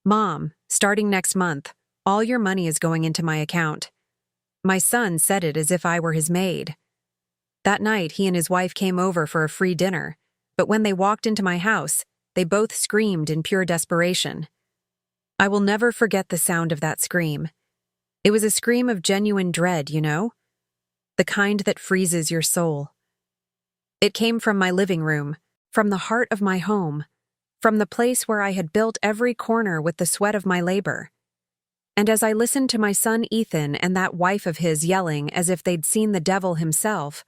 "Mom, starting next month, all your money is going into my account." My son said it as if I were his maid. That night, he and his wife came over for a free dinner, but when they walked into my house, they both screamed in pure desperation. I will never forget the sound of that scream. It was a scream of genuine dread, you know? The kind that freezes your soul. It came from my living room, from the heart of my home, from the place where I had built every corner with the sweat of my labor. And as I listened to my son Ethan and that wife of his yelling as if they'd seen the devil himself,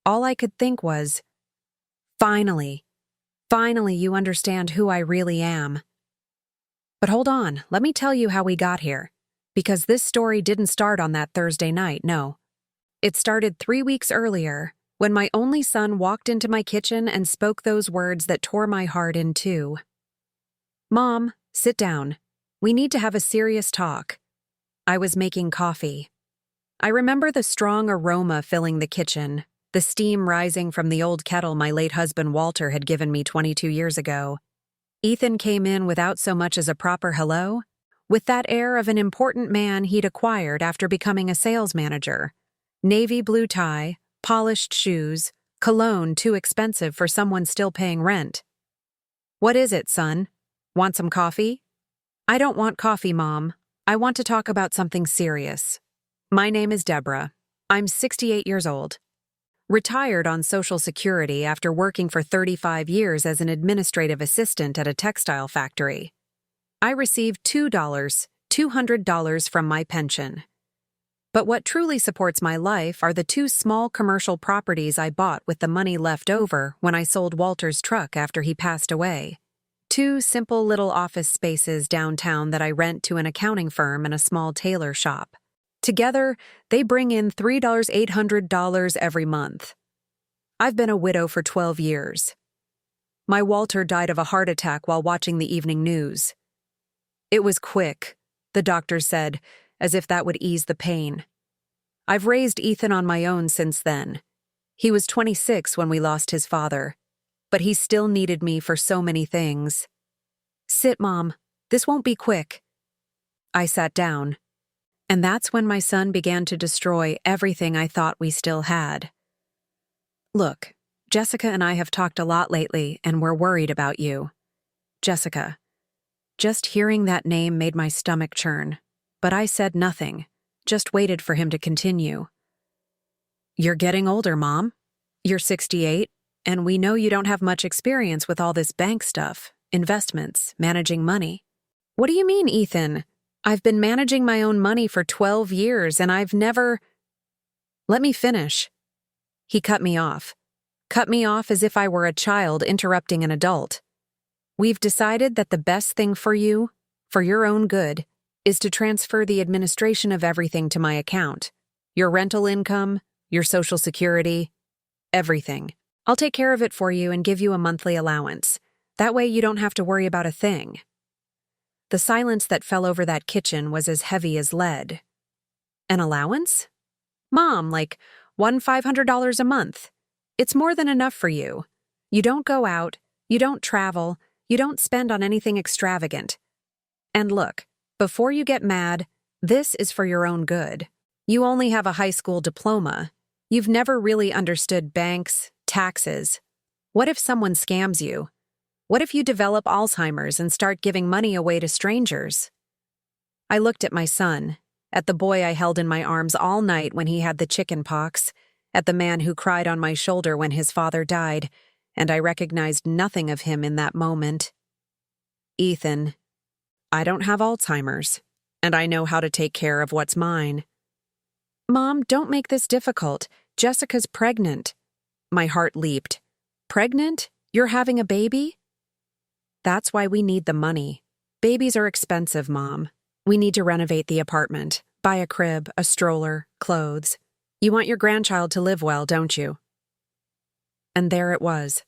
all I could think was, finally you understand who I really am. But hold on, let me tell you how we got here. Because this story didn't start on that Thursday night, no. It started 3 weeks earlier, when my only son walked into my kitchen and spoke those words that tore my heart in two. "Mom, sit down. We need to have a serious talk." I was making coffee. I remember the strong aroma filling the kitchen, the steam rising from the old kettle my late husband Walter had given me 22 years ago. Ethan came in without so much as a proper hello, with that air of an important man he'd acquired after becoming a sales manager. Navy blue tie, polished shoes, cologne too expensive for someone still paying rent. "What is it, son? Want some coffee?" "I don't want coffee, Mom. I want to talk about something serious. My name is Deborah. I'm 68 years old. Retired on Social Security after working for 35 years as an administrative assistant at a textile factory. I received $200 from my pension. But what truly supports my life are the 2 small commercial properties I bought with the money left over when I sold Walter's truck after he passed away. 2 simple little office spaces downtown that I rent to an accounting firm and a small tailor shop. Together, they bring in $3,800 every month. I've been a widow for 12 years. My Walter died of a heart attack while watching the evening news. It was quick, the doctor said, as if that would ease the pain. I've raised Ethan on my own since then. He was 26 when we lost his father, but he still needed me for so many things. "Sit, Mom. This won't be quick." I sat down. And that's when my son began to destroy everything I thought we still had. "Look, Jessica and I have talked a lot lately, and we're worried about you." Jessica. Just hearing that name made my stomach churn, but I said nothing, just waited for him to continue. "You're getting older, Mom. You're 68, and we know you don't have much experience with all this bank stuff, investments, managing money." "What do you mean, Ethan? I've been managing my own money for 12 years and I've never—" "Let me finish." He cut me off as if I were a child interrupting an adult. "We've decided that the best thing for you, for your own good, is to transfer the administration of everything to my account. Your rental income, your Social Security, everything. I'll take care of it for you and give you a monthly allowance. That way you don't have to worry about a thing." The silence that fell over that kitchen was as heavy as lead. "An allowance? Mom, like $500 a month. It's more than enough for you. You don't go out, you don't travel, you don't spend on anything extravagant. And look, before you get mad, this is for your own good. You only have a high school diploma. You've never really understood banks, taxes. What if someone scams you? What if you develop Alzheimer's and start giving money away to strangers?" I looked at my son, at the boy I held in my arms all night when he had the chicken pox, at the man who cried on my shoulder when his father died, and I recognized nothing of him in that moment. "Ethan, I don't have Alzheimer's, and I know how to take care of what's mine." "Mom, don't make this difficult. Jessica's pregnant." My heart leaped. "Pregnant? You're having a baby?" "That's why we need the money. Babies are expensive, Mom. We need to renovate the apartment, buy a crib, a stroller, clothes. You want your grandchild to live well, don't you?" And there it was.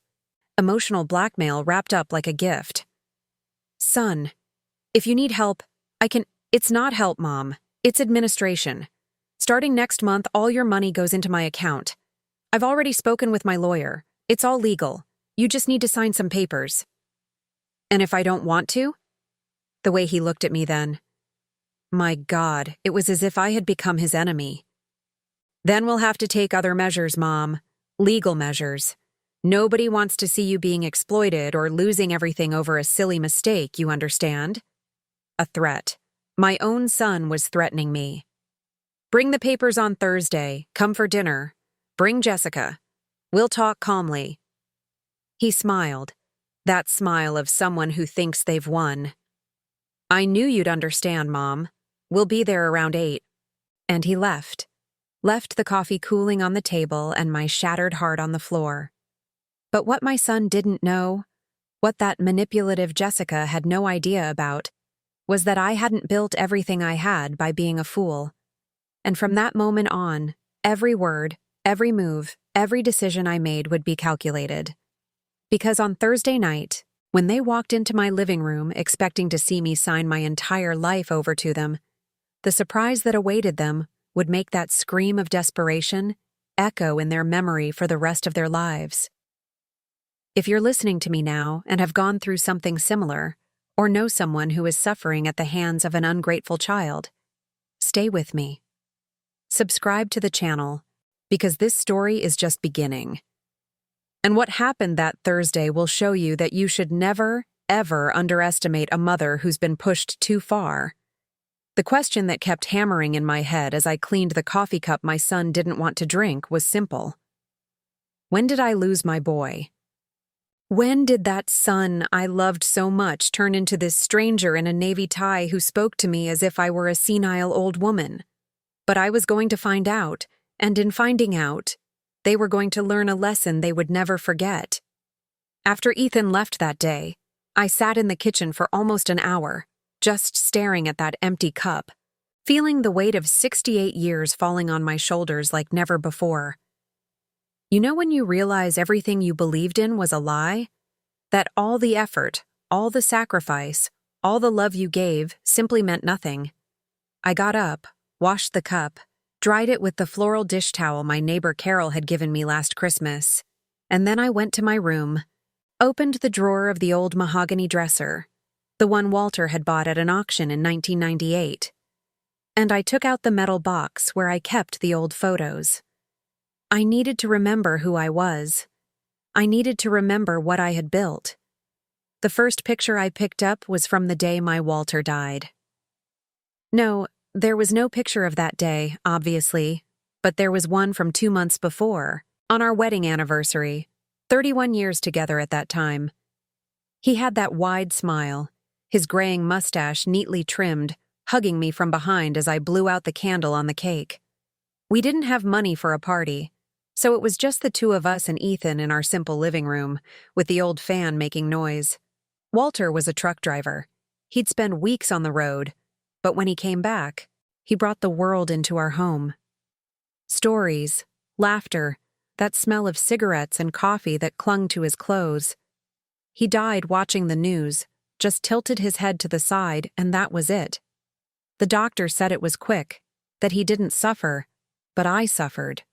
Emotional blackmail wrapped up like a gift. "Son, if you need help, I can—" "It's not help, Mom. It's administration. Starting next month, all your money goes into my account. I've already spoken with my lawyer. It's all legal. You just need to sign some papers." "And if I don't want to?" The way he looked at me then. My God, it was as if I had become his enemy. Then we'll have to take other measures, Mom. Legal measures. Nobody wants to see you being exploited or losing everything over a silly mistake, you understand? A threat. My own son was threatening me. Bring the papers on Thursday. Come for dinner. Bring Jessica. We'll talk calmly. He smiled. That smile of someone who thinks they've won. I knew you'd understand, Mom. We'll be there around 8. And he left. Left the coffee cooling on the table and my shattered heart on the floor. But what my son didn't know, what that manipulative Jessica had no idea about, was that I hadn't built everything I had by being a fool. And from that moment on, every word, every move, every decision I made would be calculated. Because on Thursday night, when they walked into my living room expecting to see me sign my entire life over to them, the surprise that awaited them would make that scream of desperation echo in their memory for the rest of their lives. If you're listening to me now and have gone through something similar, or know someone who is suffering at the hands of an ungrateful child, stay with me. Subscribe to the channel, because this story is just beginning. And what happened that Thursday will show you that you should never, ever underestimate a mother who's been pushed too far. The question that kept hammering in my head as I cleaned the coffee cup my son didn't want to drink was simple. When did I lose my boy? When did that son I loved so much turn into this stranger in a navy tie who spoke to me as if I were a senile old woman? But I was going to find out, and in finding out, they were going to learn a lesson they would never forget. After Ethan left that day, I sat in the kitchen for almost an hour, just staring at that empty cup, feeling the weight of 68 years falling on my shoulders like never before. You know when you realize everything you believed in was a lie? That all the effort, all the sacrifice, all the love you gave simply meant nothing. I got up, washed the cup, dried it with the floral dish towel my neighbor Carol had given me last Christmas, and then I went to my room, opened the drawer of the old mahogany dresser, the one Walter had bought at an auction in 1998, and I took out the metal box where I kept the old photos. I needed to remember who I was. I needed to remember what I had built. The first picture I picked up was from the day my Walter died. No, there was no picture of that day, obviously, but there was one from 2 months before, on our wedding anniversary, 31 years together at that time. He had that wide smile, his graying mustache neatly trimmed, hugging me from behind as I blew out the candle on the cake. We didn't have money for a party, so it was just the two of us and Ethan in our simple living room, with the old fan making noise. Walter was a truck driver. He'd spend weeks on the road, but when he came back, he brought the world into our home. Stories, laughter, that smell of cigarettes and coffee that clung to his clothes. He died watching the news, just tilted his head to the side, and that was it. The doctor said it was quick, that he didn't suffer, but I suffered.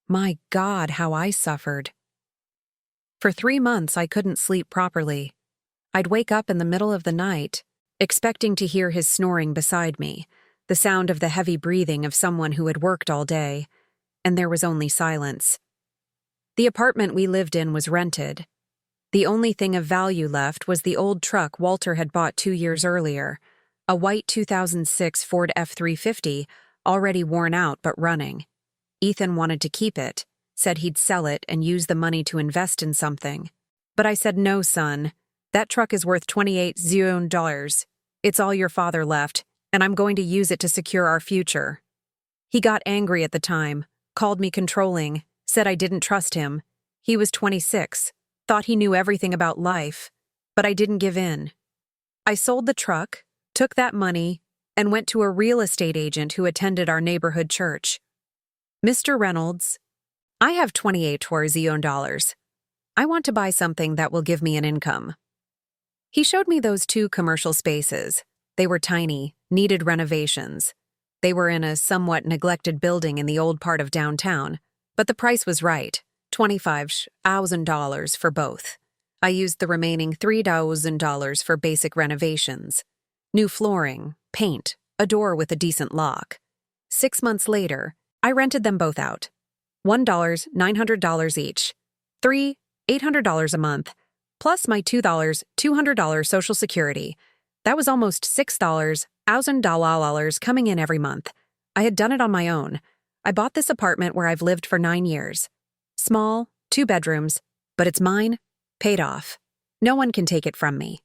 My God, how I suffered. For 3 months, I couldn't sleep properly. I'd wake up in the middle of the night, expecting to hear his snoring beside me, the sound of the heavy breathing of someone who had worked all day, and there was only silence. The apartment we lived in was rented. The only thing of value left was the old truck Walter had bought 2 years earlier, a white 2006 Ford F-350, already worn out but running. Ethan wanted to keep it, said he'd sell it and use the money to invest in something. But I said, no, son. That truck is worth $28,000. It's all your father left, and I'm going to use it to secure our future. He got angry at the time, called me controlling, said I didn't trust him. He was 26, thought he knew everything about life, but I didn't give in. I sold the truck, took that money, and went to a real estate agent who attended our neighborhood church. Mr. Reynolds, I have $28,000. I want to buy something that will give me an income. He showed me those 2 commercial spaces. They were tiny, needed renovations. They were in a somewhat neglected building in the old part of downtown, but the price was right, $25,000 for both. I used the remaining $3,000 for basic renovations. New flooring, paint, a door with a decent lock. 6 months later, I rented them both out. $1, $900 each. 3, $800 a month, plus my $2, $200 Social Security. That was almost $6,000 coming in every month. I had done it on my own. I bought this apartment where I've lived for 9 years. Small, 2 bedrooms, but it's mine, paid off. No one can take it from me.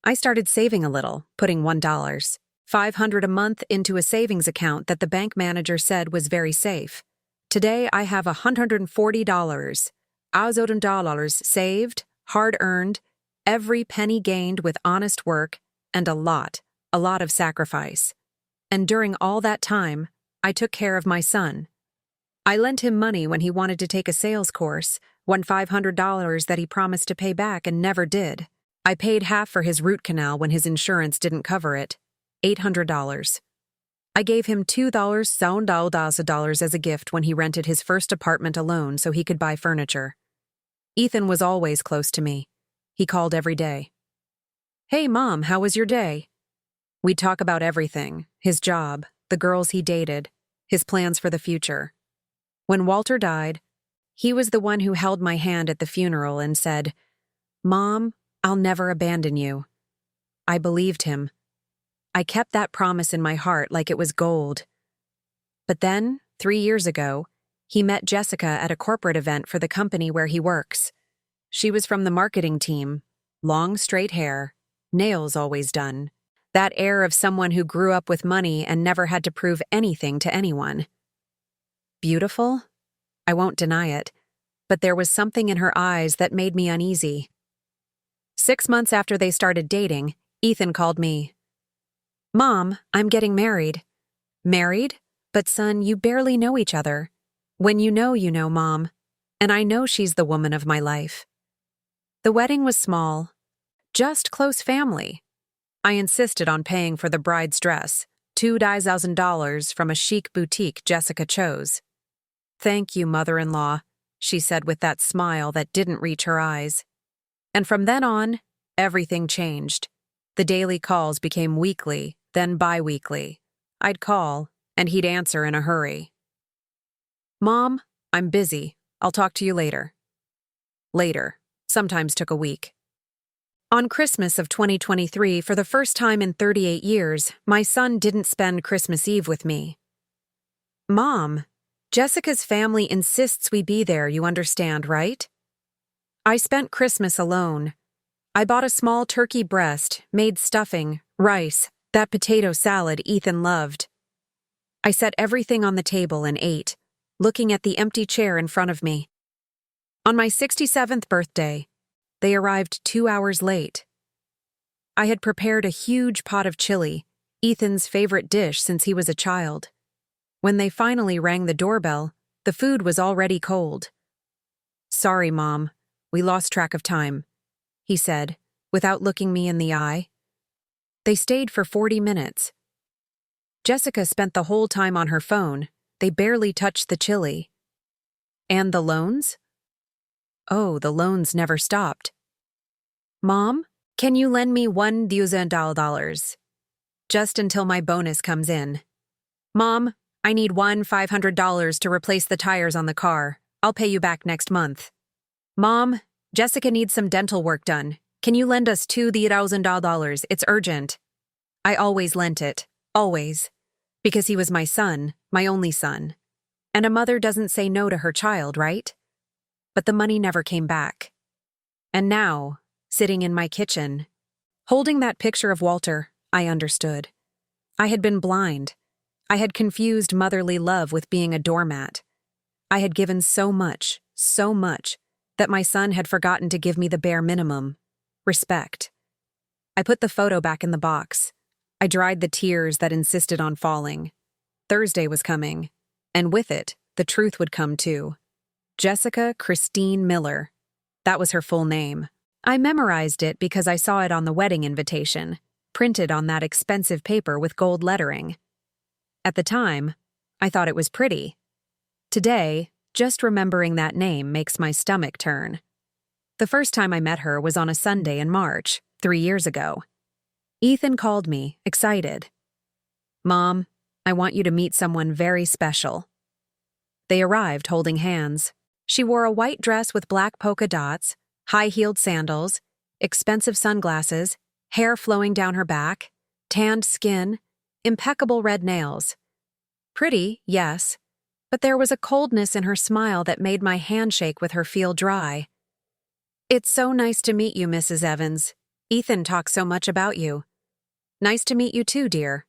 I started saving a little, putting $1, $500 a month into a savings account that the bank manager said was very safe. Today I have $140. $1,000 saved, hard-earned, every penny gained with honest work, and a lot of sacrifice. And during all that time, I took care of my son. I lent him money when he wanted to take a sales course, won $500 that he promised to pay back and never did. I paid half for his root canal when his insurance didn't cover it, $800. I gave him $2,000 as a gift when he rented his first apartment alone so he could buy furniture. Ethan was always close to me. He called every day. "Hey, Mom, how was your day?" We'd talk about everything, his job, the girls he dated, his plans for the future. When Walter died, he was the one who held my hand at the funeral and said, "Mom, I'll never abandon you." I believed him. I kept that promise in my heart like it was gold. But then, 3 years ago, he met Jessica at a corporate event for the company where he works. She was from the marketing team, long straight hair, nails always done, that air of someone who grew up with money and never had to prove anything to anyone. Beautiful? I won't deny it, but there was something in her eyes that made me uneasy. 6 months after they started dating, Ethan called me. "Mom, I'm getting married." "Married? But son, you barely know each other." "When you know, Mom. And I know she's the woman of my life." The wedding was small, just close family. I insisted on paying for the bride's dress, $2,000 from a chic boutique Jessica chose. "Thank you, mother-in-law," she said with that smile that didn't reach her eyes. And from then on, everything changed. The daily calls became weekly, then bi-weekly. I'd call, and he'd answer in a hurry. "Mom, I'm busy. I'll talk to you later." Later, sometimes took a week. On Christmas of 2023, for the first time in 38 years, my son didn't spend Christmas Eve with me. "Mom, Jessica's family insists we be there, you understand, right?" I spent Christmas alone. I bought a small turkey breast, made stuffing, rice, that potato salad Ethan loved. I set everything on the table and ate, looking at the empty chair in front of me. On my 67th birthday, they arrived 2 hours late. I had prepared a huge pot of chili, Ethan's favorite dish since he was a child. When they finally rang the doorbell, the food was already cold. "Sorry, Mom, we lost track of time," he said, without looking me in the eye. They stayed for 40 minutes. Jessica spent the whole time on her phone. They barely touched the chili. And the loans? Oh, the loans never stopped. "Mom, can you lend me $1,000? Just until my bonus comes in." "Mom, I need $500 to replace the tires on the car. I'll pay you back next month." "Mom, Jessica needs some dental work done. Can you lend us $2,000? It's urgent." I always lent it, always, because he was my son, my only son. And a mother doesn't say no to her child, right? But the money never came back. And now, sitting in my kitchen, holding that picture of Walter, I understood. I had been blind. I had confused motherly love with being a doormat. I had given so much, that my son had forgotten to give me the bare minimum, respect. I put the photo back in the box. I dried the tears that insisted on falling. Thursday was coming, and with it, the truth would come too. Jessica Christine Miller. That was her full name. I memorized it because I saw it on the wedding invitation, printed on that expensive paper with gold lettering. At the time, I thought it was pretty. Today, just remembering that name makes my stomach turn. The first time I met her was on a Sunday in March, 3 years ago. Ethan called me, excited. "Mom, I want you to meet someone very special." They arrived holding hands. She wore a white dress with black polka dots, high-heeled sandals, expensive sunglasses, hair flowing down her back, tanned skin, impeccable red nails. Pretty, yes, but there was a coldness in her smile that made my handshake with her feel dry. "It's so nice to meet you, Mrs. Evans. Ethan talks so much about you." "Nice to meet you too, dear.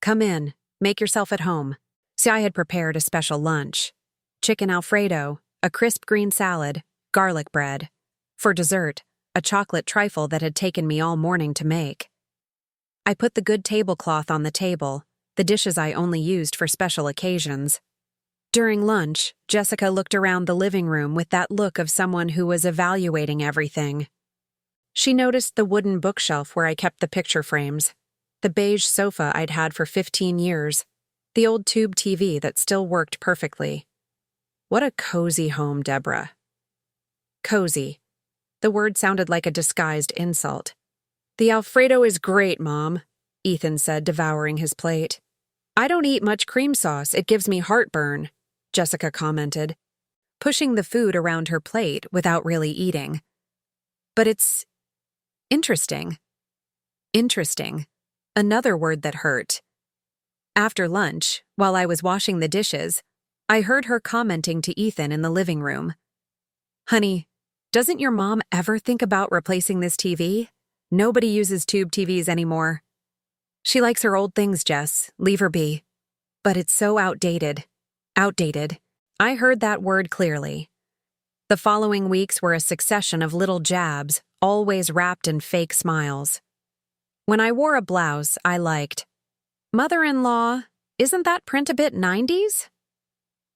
Come in, make yourself at home." See, I had prepared a special lunch. Chicken Alfredo, a crisp green salad, garlic bread. For dessert, a chocolate trifle that had taken me all morning to make. I put the good tablecloth on the table, the dishes I only used for special occasions. During lunch, Jessica looked around the living room with that look of someone who was evaluating everything. She noticed the wooden bookshelf where I kept the picture frames, the beige sofa I'd had for 15 years, the old tube TV that still worked perfectly. What a cozy home, Deborah. Cozy. The word sounded like a disguised insult. "The Alfredo is great, Mom," Ethan said, devouring his plate. "I don't eat much cream sauce, it gives me heartburn," Jessica commented, pushing the food around her plate without really eating. "But it's interesting." Interesting. Another word that hurt. After lunch, while I was washing the dishes, I heard her commenting to Ethan in the living room. "Honey, doesn't your mom ever think about replacing this TV? Nobody uses tube TVs anymore." "She likes her old things, Jess. Leave her be." "But it's so outdated." Outdated. I heard that word clearly. The following weeks were a succession of little jabs, always wrapped in fake smiles. When I wore a blouse I liked, "Mother-in-law, isn't that print a bit 90s?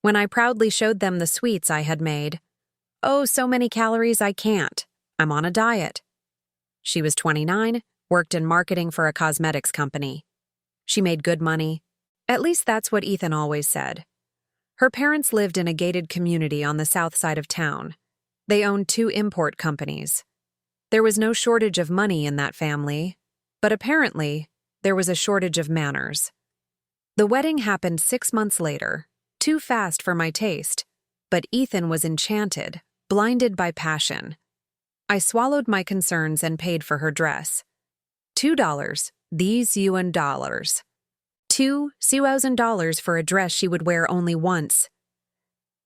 When I proudly showed them the sweets I had made, "Oh, so many calories I can't. I'm on a diet." She was 29, worked in marketing for a cosmetics company. She made good money. At least that's what Ethan always said. Her parents lived in a gated community on the south side of town. They owned 2 import companies. There was no shortage of money in that family, but apparently, there was a shortage of manners. The wedding happened 6 months later, too fast for my taste, but Ethan was enchanted, blinded by passion. I swallowed my concerns and paid for her dress. $2, these UN dollars. $2,000 for a dress she would wear only once.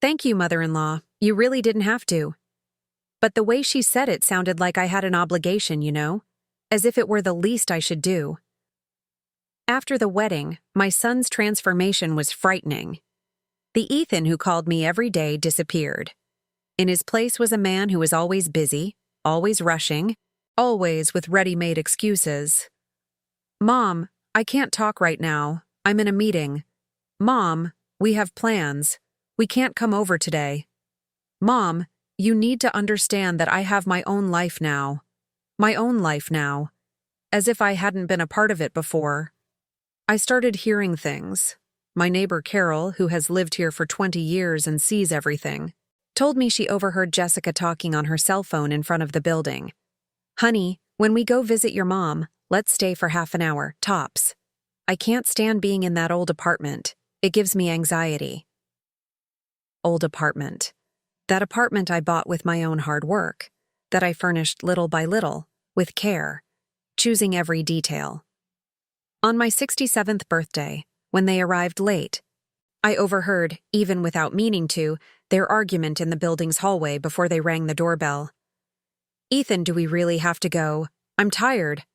"Thank you, mother-in-law. You really didn't have to." But the way she said it sounded like I had an obligation, you know, as if it were the least I should do. After the wedding, my son's transformation was frightening. The Ethan who called me every day disappeared. In his place was a man who was always busy, always rushing, always with ready-made excuses. "Mom, I can't talk right now. I'm in a meeting." "Mom, we have plans. We can't come over today." "Mom, you need to understand that I have my own life now." My own life now. As if I hadn't been a part of it before. I started hearing things. My neighbor Carol, who has lived here for 20 years and sees everything, told me she overheard Jessica talking on her cell phone in front of the building. "Honey, when we go visit your mom, let's stay for half an hour, tops. I can't stand being in that old apartment. It gives me anxiety." Old apartment. That apartment I bought with my own hard work, that I furnished little by little, with care, choosing every detail. On my 67th birthday, when they arrived late, I overheard, even without meaning to, their argument in the building's hallway before they rang the doorbell. "Ethan, do we really have to go? I'm tired."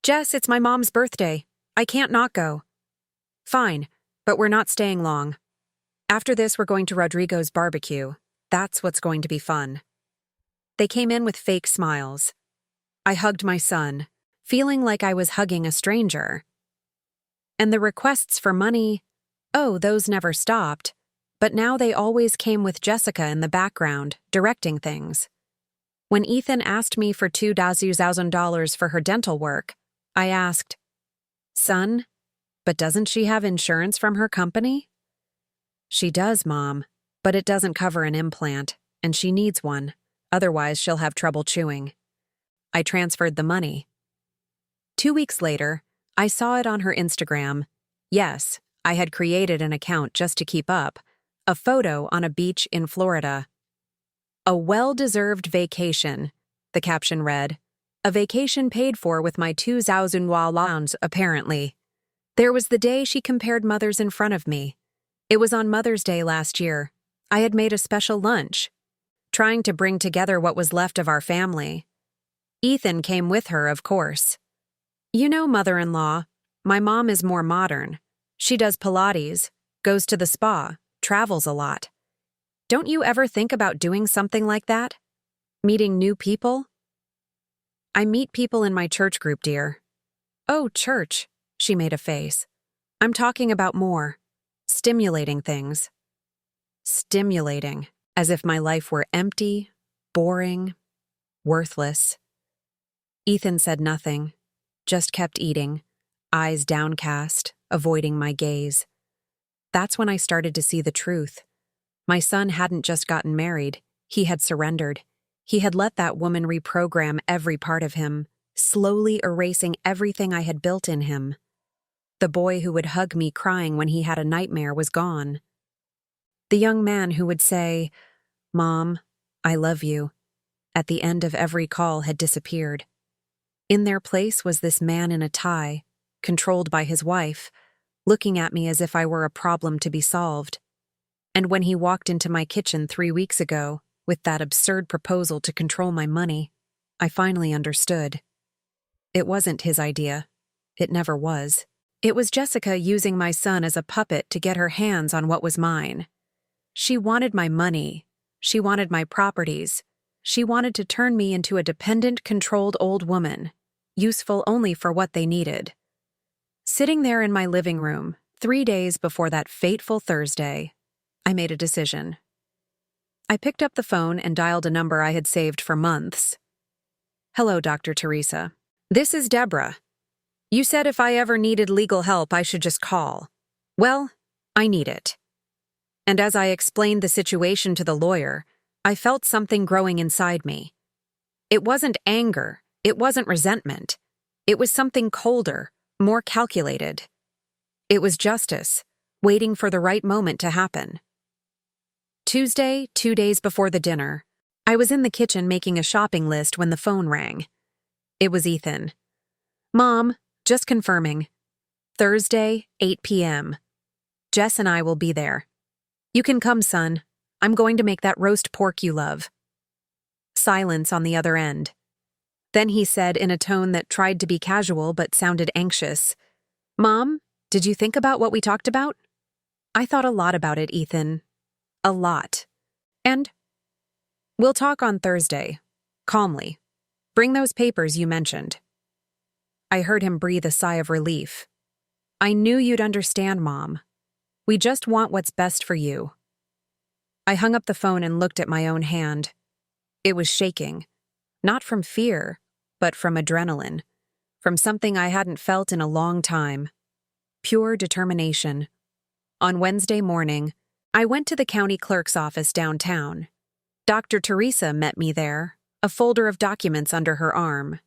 "Jess, it's my mom's birthday. I can't not go." "Fine, but we're not staying long. After this, we're going to Rodrigo's barbecue. That's what's going to be fun." They came in with fake smiles. I hugged my son, feeling like I was hugging a stranger. And the requests for money, oh, those never stopped, but now they always came with Jessica in the background, directing things. When Ethan asked me for $2,000 for her dental work, I asked, "Son, but doesn't she have insurance from her company?" "She does, Mom, but it doesn't cover an implant, and she needs one, otherwise she'll have trouble chewing." I transferred the money. 2 weeks later, I saw it on her Instagram. Yes, I had created an account just to keep up. A photo on a beach in Florida. A well-deserved vacation, the caption read. A vacation paid for with my 2,000 loans, apparently. There was the day she compared mothers in front of me. It was on Mother's Day last year. I had made a special lunch, trying to bring together what was left of our family. Ethan came with her, of course. You know, mother-in-law, my mom is more modern. She does Pilates, goes to the spa, travels a lot. Don't you ever think about doing something like that? Meeting new people? I meet people in my church group, dear. Oh, church, she made a face. I'm talking about more. Stimulating things. Stimulating, as if my life were empty, boring, worthless. Ethan said nothing, just kept eating, eyes downcast, avoiding my gaze. That's when I started to see the truth. My son hadn't just gotten married, he had surrendered. He had let that woman reprogram every part of him, slowly erasing everything I had built in him. The boy who would hug me crying when he had a nightmare was gone. The young man who would say, "Mom, I love you," at the end of every call had disappeared. In their place was this man in a tie, controlled by his wife, looking at me as if I were a problem to be solved. And when he walked into my kitchen 3 weeks ago, with that absurd proposal to control my money, I finally understood. It wasn't his idea. It never was. It was Jessica using my son as a puppet to get her hands on what was mine. She wanted my money. She wanted my properties. She wanted to turn me into a dependent, controlled old woman, useful only for what they needed. Sitting there in my living room, 3 days before that fateful Thursday, I made a decision. I picked up the phone and dialed a number I had saved for months. Hello, Dr. Teresa. This is Deborah. You said if I ever needed legal help, I should just call. Well, I need it. And as I explained the situation to the lawyer, I felt something growing inside me. It wasn't anger. It wasn't resentment. It was something colder, more calculated. It was justice, waiting for the right moment to happen. Tuesday, 2 days before the dinner, I was in the kitchen making a shopping list when the phone rang. It was Ethan. Mom, just confirming. Thursday, 8 p.m. Jess and I will be there. You can come, son. I'm going to make that roast pork you love. Silence on the other end. Then he said in a tone that tried to be casual but sounded anxious, Mom, did you think about what we talked about? I thought a lot about it, Ethan. A lot. And we'll talk on Thursday. Calmly. Bring those papers you mentioned. I heard him breathe a sigh of relief. I knew you'd understand, Mom. We just want what's best for you. I hung up the phone and looked at my own hand. It was shaking. Not from fear, but from adrenaline. From something I hadn't felt in a long time. Pure determination. On Wednesday morning, I went to the county clerk's office downtown. Dr. Teresa met me there, a folder of documents under her arm.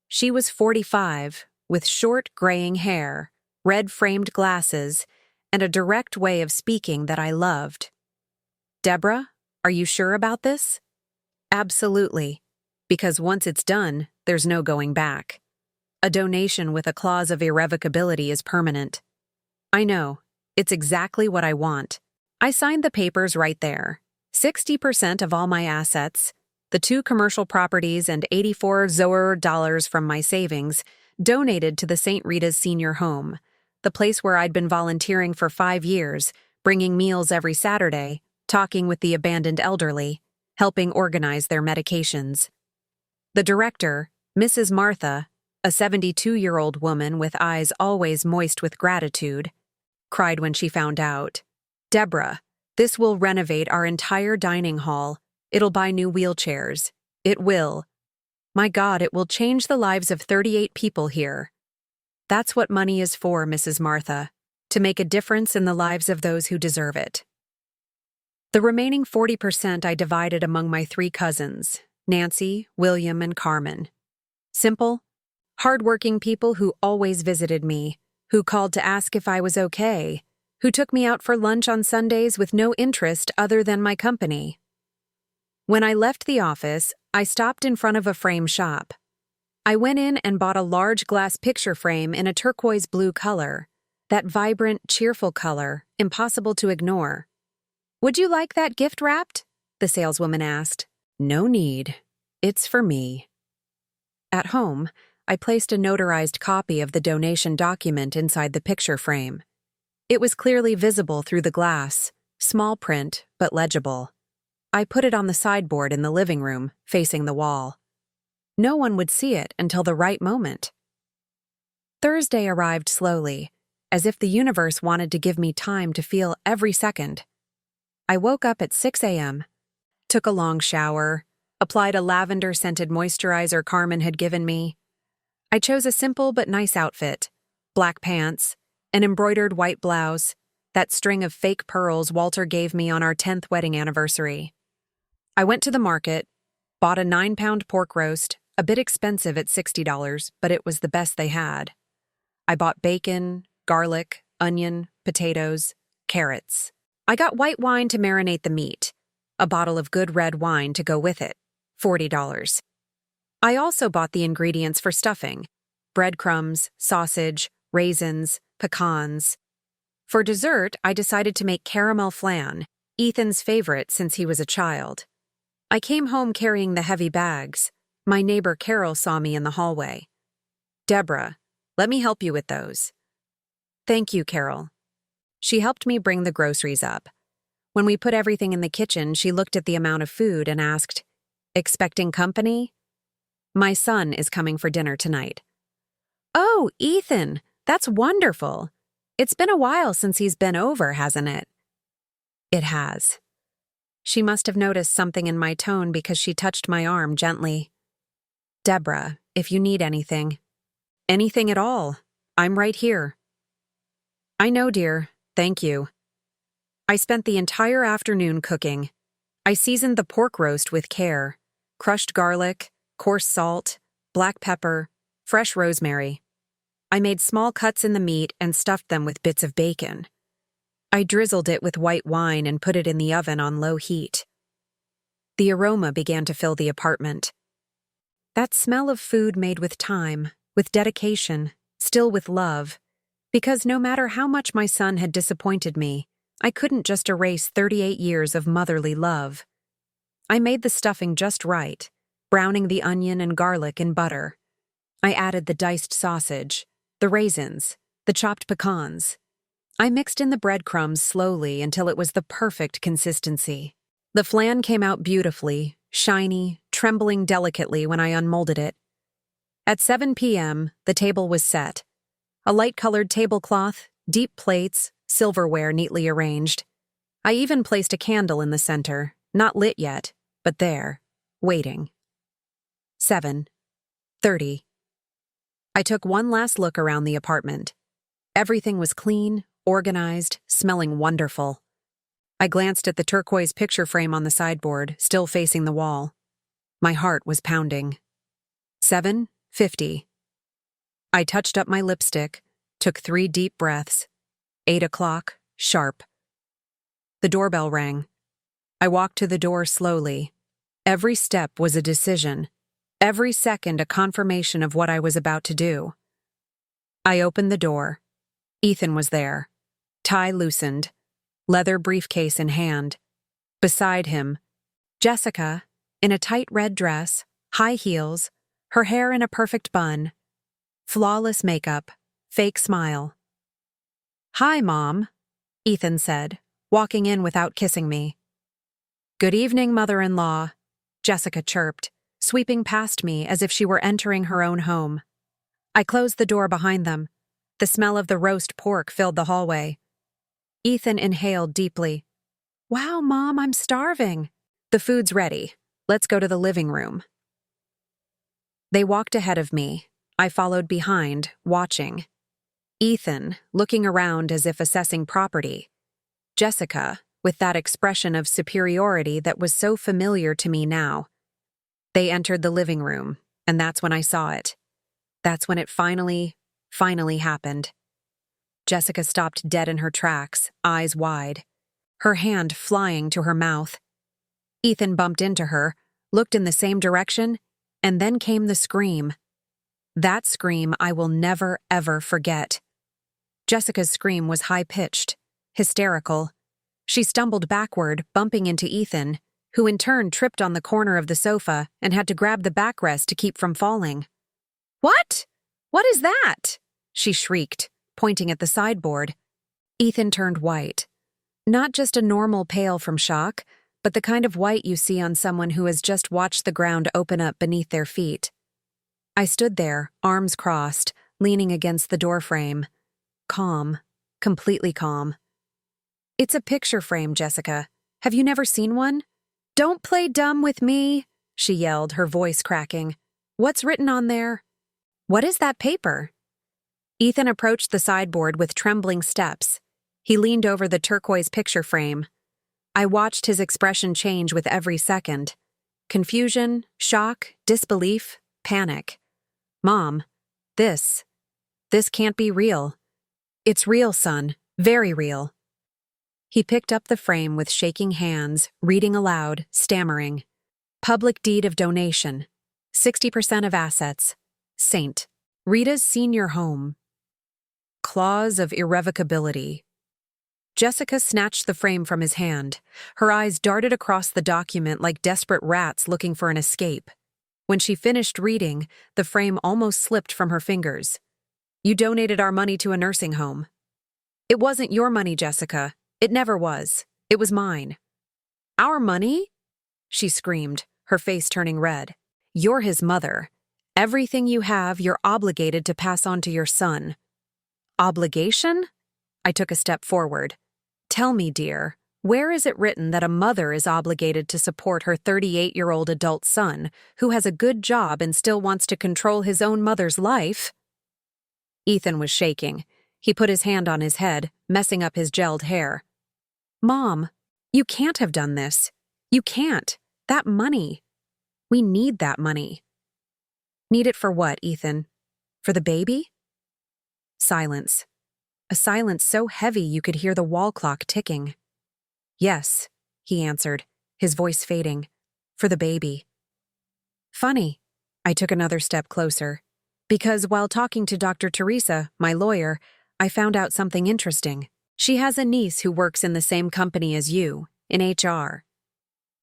She was 45, with short, graying hair, red-framed glasses, and a direct way of speaking that I loved. Deborah, are you sure about this? Absolutely, because once it's done, there's no going back. A donation with a clause of irrevocability is permanent. I know, it's exactly what I want. I signed the papers right there. 60% of all my assets, the 2 commercial properties and $84,000 from my savings, donated to the St. Rita's Senior Home, the place where I'd been volunteering for 5 years, bringing meals every Saturday, talking with the abandoned elderly, helping organize their medications. The director, Mrs. Martha, a 72-year-old woman with eyes always moist with gratitude, cried when she found out. Deborah, this will renovate our entire dining hall. It'll buy new wheelchairs. It will. My God, it will change the lives of 38 people here. That's what money is for, Mrs. Martha, to make a difference in the lives of those who deserve it. The remaining 40% I divided among my 3 cousins, Nancy, William, and Carmen. Simple, Hardworking people who always visited me, who called to ask if I was okay, who took me out for lunch on Sundays with no interest other than my company. When I left the office, I stopped in front of a frame shop. I went in and bought a large glass picture frame in a turquoise blue color, that vibrant, cheerful color, impossible to ignore. "Would you like that gift wrapped?" the saleswoman asked. "No need. It's for me." At home, I placed a notarized copy of the donation document inside the picture frame. It was clearly visible through the glass, small print, but legible. I put it on the sideboard in the living room, facing the wall. No one would see it until the right moment. Thursday arrived slowly, as if the universe wanted to give me time to feel every second. I woke up at 6 a.m., took a long shower, applied a lavender-scented moisturizer Carmen had given me. I chose a simple but nice outfit, black pants, an embroidered white blouse, that string of fake pearls Walter gave me on our 10th wedding anniversary. I went to the market, bought a 9-pound pork roast, a bit expensive at $60, but it was the best they had. I bought bacon, garlic, onion, potatoes, carrots. I got white wine to marinate the meat, a bottle of good red wine to go with it, $40. I also bought the ingredients for stuffing: breadcrumbs, sausage, raisins, pecans. For dessert, I decided to make caramel flan, Ethan's favorite since he was a child. I came home carrying the heavy bags. My neighbor Carol saw me in the hallway. "Deborah, let me help you with those." "Thank you, Carol." She helped me bring the groceries up. When we put everything in the kitchen, she looked at the amount of food and asked, "Expecting company?" "My son is coming for dinner tonight." "Oh, Ethan, that's wonderful. It's been a while since he's been over, hasn't it?" It has. She must have noticed something in my tone because she touched my arm gently. "Deborah, if you need anything." "Anything at all. I'm right here." "I know, dear. Thank you." I spent the entire afternoon cooking. I seasoned the pork roast with care: crushed garlic, coarse salt, black pepper, fresh rosemary. I made small cuts in the meat and stuffed them with bits of bacon. I drizzled it with white wine and put it in the oven on low heat. The aroma began to fill the apartment. That smell of food made with time, with dedication, still with love, because no matter how much my son had disappointed me, I couldn't just erase 38 years of motherly love. I made the stuffing just right, browning the onion and garlic in butter. I added the diced sausage, the raisins, the chopped pecans. I mixed in the breadcrumbs slowly until it was the perfect consistency. The flan came out beautifully, shiny, trembling delicately when I unmolded it. At 7 p.m., the table was set. A light-colored tablecloth, deep plates, silverware neatly arranged. I even placed a candle in the center, not lit yet, but there, waiting. 7:30. I took one last look around the apartment. Everything was clean, organized, smelling wonderful. I glanced at the turquoise picture frame on the sideboard, still facing the wall. My heart was pounding. 7:50. I touched up my lipstick, took 3 deep breaths. 8 o'clock, sharp. The doorbell rang. I walked to the door slowly. Every step was a decision. Every second a confirmation of what I was about to do. I opened the door. Ethan was there. Tie loosened, leather briefcase in hand. Beside him, Jessica, in a tight red dress, high heels, her hair in a perfect bun. Flawless makeup, fake smile. "Hi, Mom," Ethan said, walking in without kissing me. "Good evening, mother-in-law," Jessica chirped, sweeping past me as if she were entering her own home. I closed the door behind them. The smell of the roast pork filled the hallway. Ethan inhaled deeply. "Wow, Mom, I'm starving." "The food's ready. Let's go to the living room." They walked ahead of me. I followed behind, watching. Ethan, looking around as if assessing property. Jessica, with that expression of superiority that was so familiar to me now. They entered the living room, and that's when I saw it. That's when it finally happened. Jessica stopped dead in her tracks, eyes wide, her hand flying to her mouth. Ethan bumped into her, looked in the same direction, and then came the scream. That scream I will never, ever forget. Jessica's scream was high-pitched, hysterical. She stumbled backward, bumping into Ethan, who in turn tripped on the corner of the sofa and had to grab the backrest to keep from falling. "What? What is that?" she shrieked, pointing at the sideboard. Ethan turned white. Not just a normal pale from shock, but the kind of white you see on someone who has just watched the ground open up beneath their feet. I stood there, arms crossed, leaning against the doorframe. Calm, completely calm. "It's a picture frame, Jessica. Have you never seen one?" "Don't play dumb with me," she yelled, her voice cracking. "What's written on there?" "What is that paper?" Ethan approached the sideboard with trembling steps. He leaned over the turquoise picture frame. I watched his expression change with every second. Confusion, shock, disbelief, panic. "Mom, this can't be real." "It's real, son. Very real." He picked up the frame with shaking hands, reading aloud, stammering. "Public deed of donation. 60% of assets. Saint. Rita's senior home. Clause of irrevocability." Jessica snatched the frame from his hand. Her eyes darted across the document like desperate rats looking for an escape. When she finished reading, the frame almost slipped from her fingers. "You donated our money to a nursing home." "It wasn't your money, Jessica. It never was. It was mine." "Our money?" she screamed, her face turning red. "You're his mother. Everything you have, you're obligated to pass on to your son." "Obligation?" I took a step forward. "Tell me, dear, where is it written that a mother is obligated to support her 38-year-old adult son, who has a good job and still wants to control his own mother's life?" Ethan was shaking. He put his hand on his head, messing up his gelled hair. "Mom, you can't have done this. You can't. That money. We need that money." "Need it for what, Ethan? For the baby?" Silence. A silence so heavy you could hear the wall clock ticking. "Yes," he answered, his voice fading. "For the baby." Funny. I took another step closer. Because while talking to Dr. Teresa, my lawyer, I found out something interesting. She has a niece who works in the same company as you, in HR.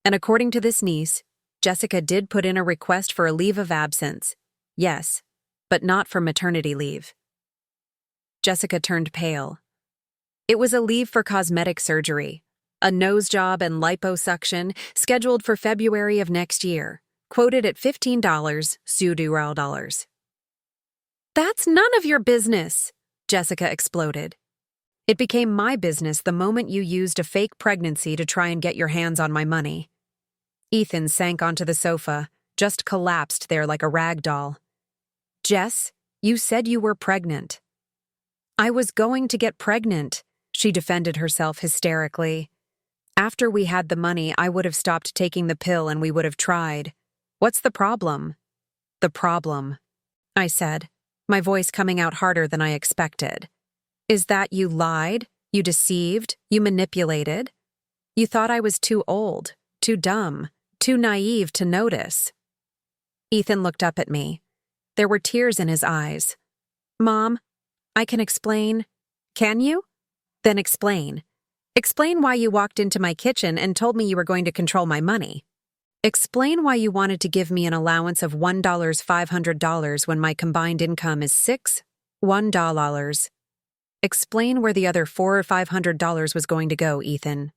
And according to this niece, Jessica did put in a request for a leave of absence. Yes, but not for maternity leave. Jessica turned pale. It was a leave for cosmetic surgery, a nose job and liposuction scheduled for February of next year, quoted at $15 Saudi. "That's none of your business," Jessica exploded. "It became my business the moment you used a fake pregnancy to try and get your hands on my money." Ethan sank onto the sofa, just collapsed there like a rag doll. "Jess, you said you were pregnant." "I was going to get pregnant," she defended herself hysterically. "After we had the money, I would have stopped taking the pill and we would have tried. What's the problem?" "The problem," I said, my voice coming out harder than I expected, "is that you lied, you deceived, you manipulated. You thought I was too old, too dumb, too naive to notice." Ethan looked up at me. There were tears in his eyes. "Mom, I can explain." "Can you? Then explain. Explain why you walked into my kitchen and told me you were going to control my money. Explain why you wanted to give me an allowance of $1,500 when my combined income is $1. Explain where the other $400 or $500 was going to go, Ethan."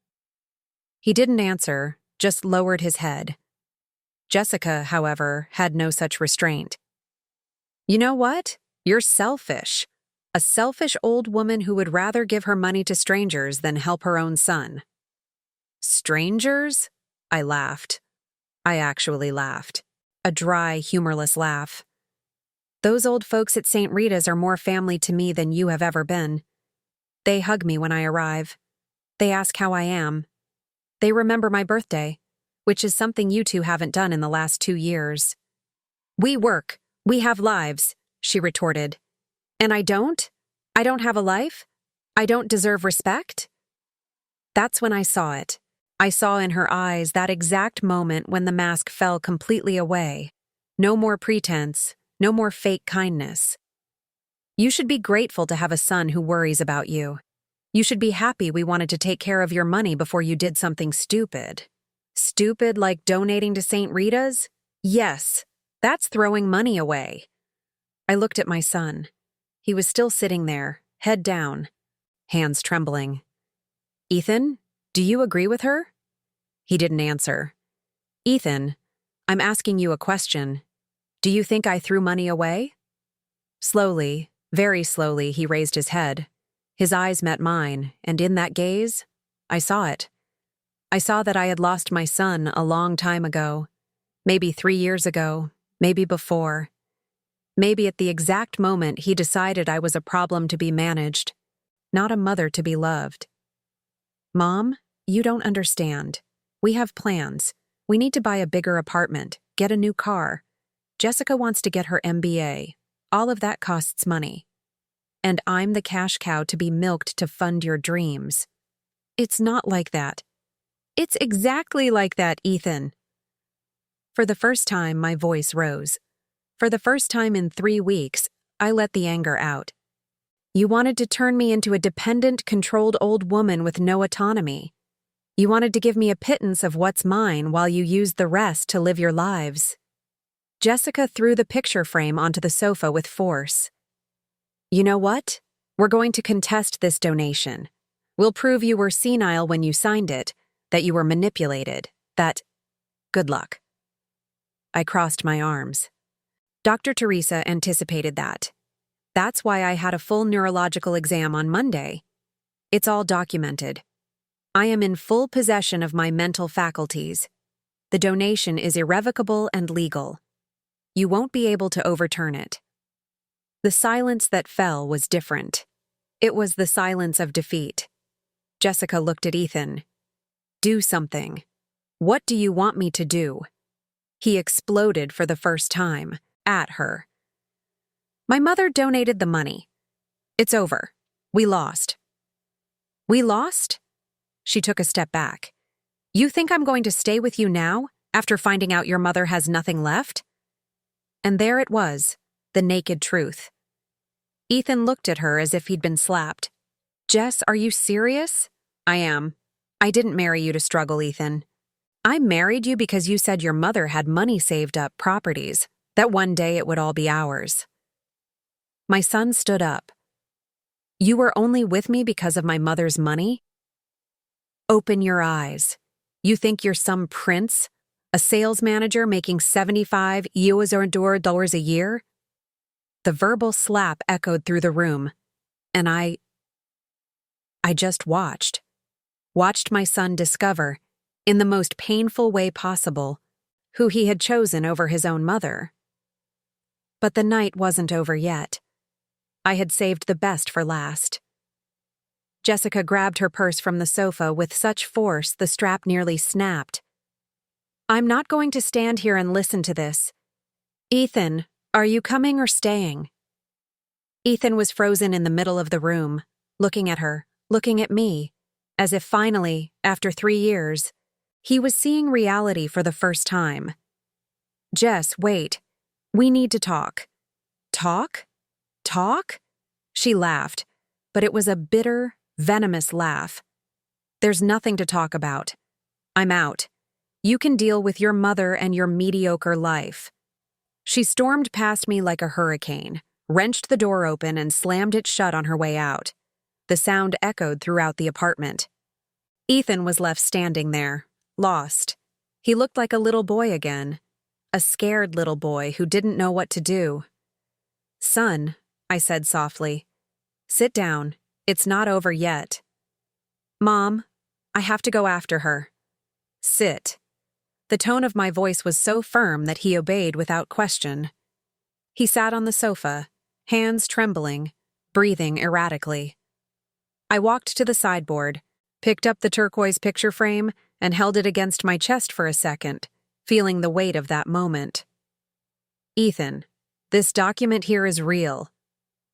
He didn't answer, just lowered his head. Jessica, however, had no such restraint. "You know what? You're selfish. A selfish old woman who would rather give her money to strangers than help her own son." "Strangers?" I laughed. I actually laughed. A dry, humorless laugh. "Those old folks at St. Rita's are more family to me than you have ever been. They hug me when I arrive. They ask how I am. They remember my birthday, which is something you two haven't done in the last 2 years. We work. We have lives. she retorted. And I don't? I don't have a life? I don't deserve respect? That's when I saw it. I saw in her eyes that exact moment when the mask fell completely away. No more pretense, no more fake kindness. You should be grateful to have a son who worries about you. You should be happy we wanted to take care of your money before you did something stupid. Stupid like donating to St. Rita's? Yes, that's throwing money away. I looked at my son. He was still sitting there, head down, hands trembling. Ethan, do you agree with her? He didn't answer. Ethan, I'm asking you a question. Do you think I threw money away? Slowly, very slowly, he raised his head. His eyes met mine, and in that gaze, I saw it. I saw that I had lost my son a long time ago. Maybe 3 years ago, maybe before. Maybe at the exact moment he decided I was a problem to be managed, not a mother to be loved. Mom, you don't understand. We have plans. We need to buy a bigger apartment, get a new car. Jessica wants to get her MBA. All of that costs money. And I'm the cash cow to be milked to fund your dreams. It's not like that. It's exactly like that, Ethan. For the first time, my voice rose. For the first time in 3 weeks, I let the anger out. You wanted to turn me into a dependent, controlled old woman with no autonomy. You wanted to give me a pittance of what's mine while you used the rest to live your lives. Jessica threw the picture frame onto the sofa with force. You know what? We're going to contest this donation. We'll prove you were senile when you signed it, that you were manipulated, that... Good luck. I crossed my arms. Dr. Teresa anticipated that. That's why I had a full neurological exam on Monday. It's all documented. I am in full possession of my mental faculties. The donation is irrevocable and legal. You won't be able to overturn it. The silence that fell was different. It was the silence of defeat. Jessica looked at Ethan. Do something. What do you want me to do? He exploded for the first time, at her. My mother donated the money. It's over. We lost. We lost? She took a step back. You think I'm going to stay with you now, after finding out your mother has nothing left? And there it was, the naked truth. Ethan looked at her as if he'd been slapped. Jess, are you serious? I am. I didn't marry you to struggle, Ethan. I married you because you said your mother had money saved up, properties, that one day it would all be ours. My son stood up. You were only with me because of my mother's money? Open your eyes. You think you're some prince? A sales manager making $75,000 a year? The verbal slap echoed through the room, and I just watched my son discover, in the most painful way possible, who he had chosen over his own mother. But the night wasn't over yet. I had saved the best for last. Jessica grabbed her purse from the sofa with such force the strap nearly snapped. I'm not going to stand here and listen to this. Ethan, are you coming or staying? Ethan was frozen in the middle of the room, looking at her, looking at me, as if finally, after 3 years, he was seeing reality for the first time. Jess, wait. We need to talk. Talk? Talk? She laughed, but it was a bitter, venomous laugh. There's nothing to talk about. I'm out. You can deal with your mother and your mediocre life. She stormed past me like a hurricane, wrenched the door open and slammed it shut on her way out. The sound echoed throughout the apartment. Ethan was left standing there, lost. He looked like a little boy again, a scared little boy who didn't know what to do. Son, I said softly, sit down. It's not over yet. Mom, I have to go after her. Sit. The tone of my voice was so firm that he obeyed without question. He sat on the sofa, hands trembling, breathing erratically. I walked to the sideboard, picked up the turquoise picture frame, and held it against my chest for a second, feeling the weight of that moment. Ethan, This document here is real.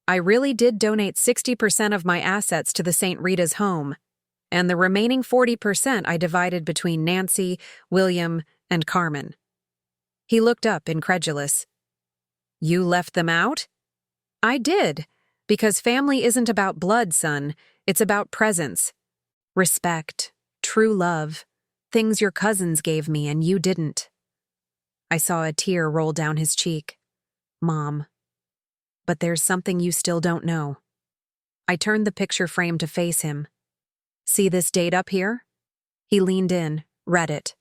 I really did donate 60% of my assets to the St. Rita's home, and the remaining 40% I divided between Nancy, William, and Carmen. He looked up, incredulous. You left them out? I did, because family isn't about blood, son. It's about presence, respect, true love, things your cousins gave me and you didn't. I saw a tear roll down his cheek. Mom. But there's something you still don't know. I turned the picture frame to face him. See this date up here? He leaned in, read it.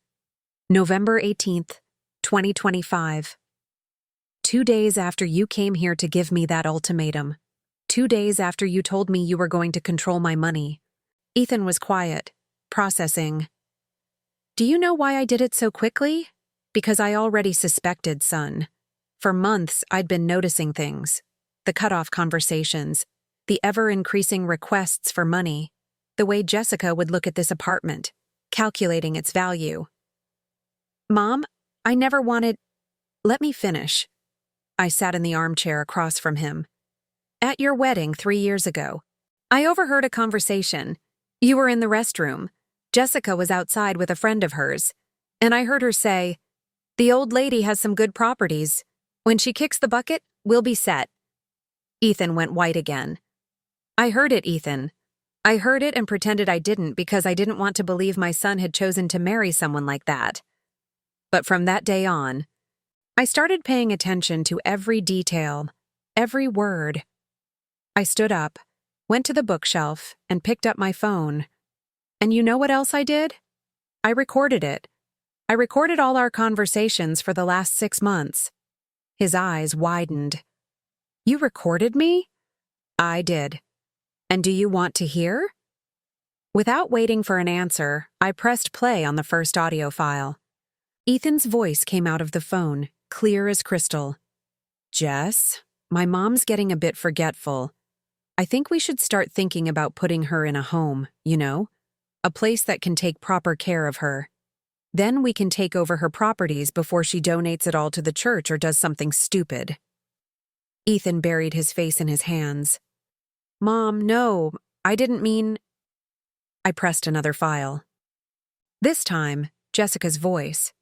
November 18th, 2025. 2 days after you came here to give me that ultimatum. 2 days after you told me you were going to control my money. Ethan was quiet, processing. Do you know why I did it so quickly? Because I already suspected, son. For months, I'd been noticing things. The cutoff conversations, the ever-increasing requests for money, the way Jessica would look at this apartment, calculating its value. Mom, I never wanted... Let me finish. I sat in the armchair across from him. At your wedding 3 years ago, I overheard a conversation. You were in the restroom. Jessica was outside with a friend of hers, and I heard her say, "The old lady has some good properties. When she kicks the bucket, we'll be set." Ethan went white again. I heard it, Ethan. I heard it and pretended I didn't because I didn't want to believe my son had chosen to marry someone like that. But from that day on, I started paying attention to every detail, every word. I stood up, went to the bookshelf, and picked up my phone. And you know what else I did? I recorded it. I recorded all our conversations for the last 6 months. His eyes widened. You recorded me? I did. And do you want to hear? Without waiting for an answer, I pressed play on the first audio file. Ethan's voice came out of the phone, clear as crystal. Jess, my mom's getting a bit forgetful. I think we should start thinking about putting her in a home, you know? A place that can take proper care of her. Then we can take over her properties before she donates it all to the church or does something stupid. Ethan buried his face in his hands. Mom, no, I didn't mean... I pressed another file. This time, Jessica's voice.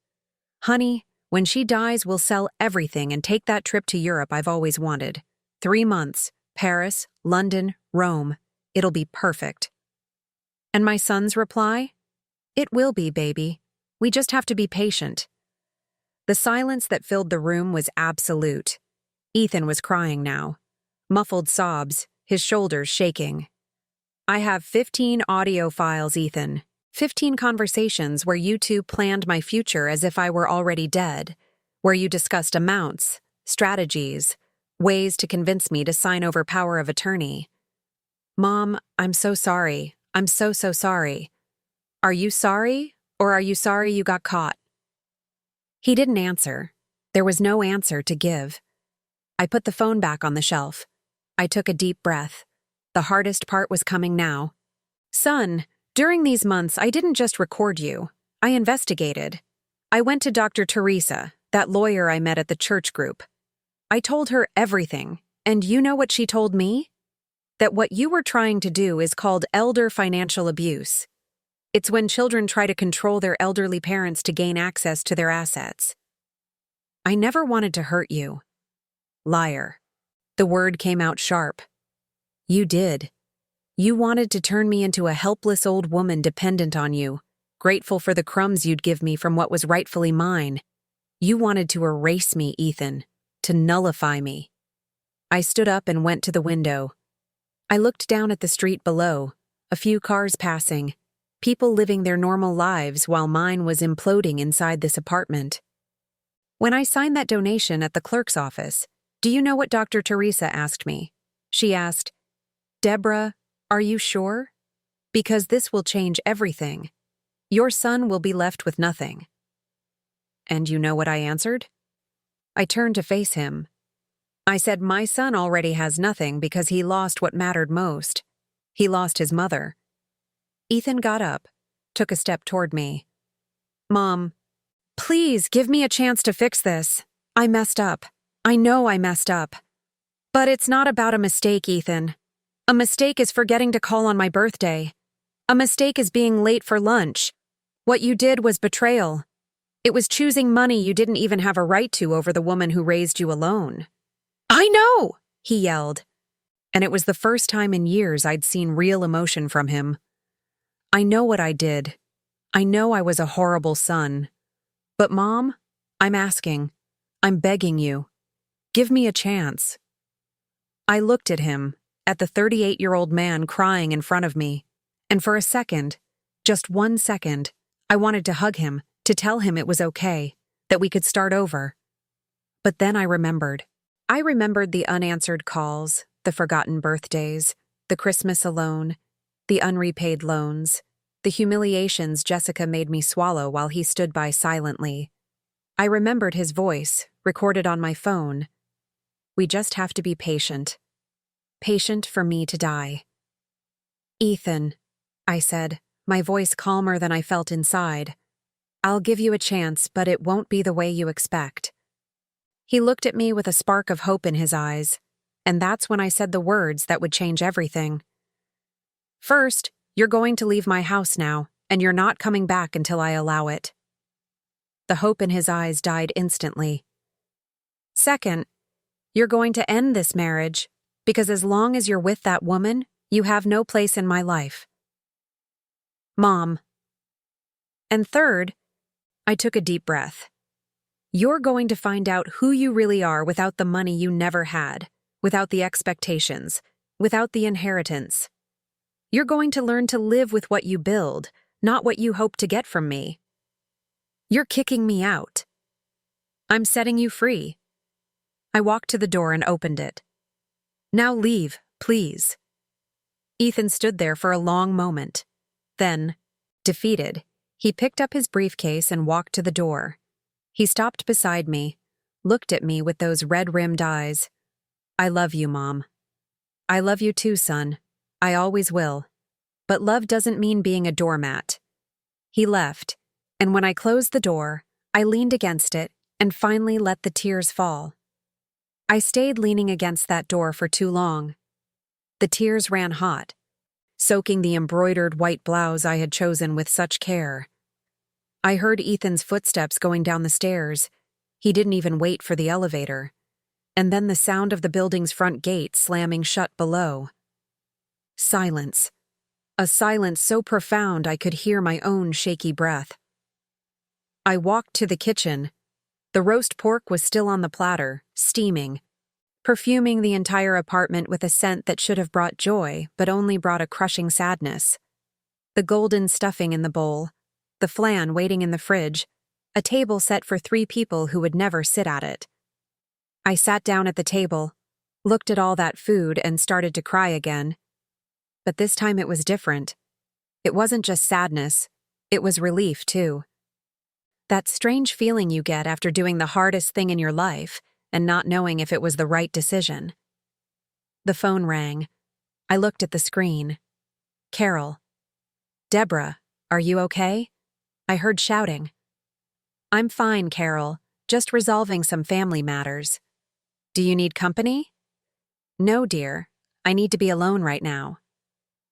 Honey, when she dies, we'll sell everything and take that trip to Europe I've always wanted. 3 months, Paris, London, Rome. It'll be perfect. And my son's reply? It will be, baby. We just have to be patient. The silence that filled the room was absolute. Ethan was crying now. Muffled sobs, his shoulders shaking. I have 15 audio files, Ethan. 15 conversations where you two planned my future as if I were already dead, where you discussed amounts, strategies, ways to convince me to sign over power of attorney. Mom, I'm so sorry. I'm so sorry. Are you sorry, or are you sorry you got caught? He didn't answer. There was no answer to give. I put the phone back on the shelf. I took a deep breath. The hardest part was coming now. Son, during these months, I didn't just record you. I investigated. I went to Dr. Teresa, that lawyer I met at the church group. I told her everything, and you know what she told me? That what you were trying to do is called elder financial abuse. It's when children try to control their elderly parents to gain access to their assets. I never wanted to hurt you. Liar. The word came out sharp. You did. You wanted to turn me into a helpless old woman dependent on you, grateful for the crumbs you'd give me from what was rightfully mine. You wanted to erase me, Ethan, to nullify me. I stood up and went to the window. I looked down at the street below, a few cars passing, people living their normal lives while mine was imploding inside this apartment. When I signed that donation at the clerk's office, do you know what Dr. Teresa asked me? She asked, Deborah, are you sure? Because this will change everything. Your son will be left with nothing. And you know what I answered? I turned to face him. I said my son already has nothing because he lost what mattered most. He lost his mother. Ethan got up, took a step toward me. Mom, please give me a chance to fix this. I messed up. I know I messed up. But it's not about a mistake, Ethan. A mistake is forgetting to call on my birthday. A mistake is being late for lunch. What you did was betrayal. It was choosing money you didn't even have a right to over the woman who raised you alone. I know, he yelled. And it was the first time in years I'd seen real emotion from him. I know what I did. I know I was a horrible son. But Mom, I'm asking. I'm begging you. Give me a chance. I looked at him, at the 38-year-old man crying in front of me, and for a second, just 1 second, I wanted to hug him, to tell him it was okay, that we could start over. But then I remembered. I remembered the unanswered calls, the forgotten birthdays, the Christmas alone, the unrepaid loans, the humiliations Jessica made me swallow while he stood by silently. I remembered his voice, recorded on my phone. We just have to be patient. Patient for me to die. Ethan, I said, my voice calmer than I felt inside. I'll give you a chance, but it won't be the way you expect. He looked at me with a spark of hope in his eyes, and that's when I said the words that would change everything. First, you're going to leave my house now, and you're not coming back until I allow it. The hope in his eyes died instantly. Second, you're going to end this marriage, because as long as you're with that woman, you have no place in my life. Mom. And third, I took a deep breath. You're going to find out who you really are without the money you never had, without the expectations, without the inheritance. You're going to learn to live with what you build, not what you hope to get from me. You're kicking me out. I'm setting you free. I walked to the door and opened it. Now leave, please. Ethan stood there for a long moment. Then, defeated, he picked up his briefcase and walked to the door. He stopped beside me, looked at me with those red-rimmed eyes. I love you, Mom. I love you too, son. I always will. But love doesn't mean being a doormat. He left, and when I closed the door, I leaned against it and finally let the tears fall. I stayed leaning against that door for too long. The tears ran hot, soaking the embroidered white blouse I had chosen with such care. I heard Ethan's footsteps going down the stairs. He didn't even wait for the elevator. And then the sound of the building's front gate slamming shut below. Silence. A silence so profound I could hear my own shaky breath. I walked to the kitchen. The roast pork was still on the platter, steaming, perfuming the entire apartment with a scent that should have brought joy, but only brought a crushing sadness. The golden stuffing in the bowl, the flan waiting in the fridge, a table set for 3 people who would never sit at it. I sat down at the table, looked at all that food, and started to cry again. But this time it was different. It wasn't just sadness, it was relief, too. That strange feeling you get after doing the hardest thing in your life and not knowing if it was the right decision. The phone rang. I looked at the screen. Carol. Deborah, are you okay? I heard shouting. I'm fine, Carol. Just resolving some family matters. Do you need company? No, dear. I need to be alone right now.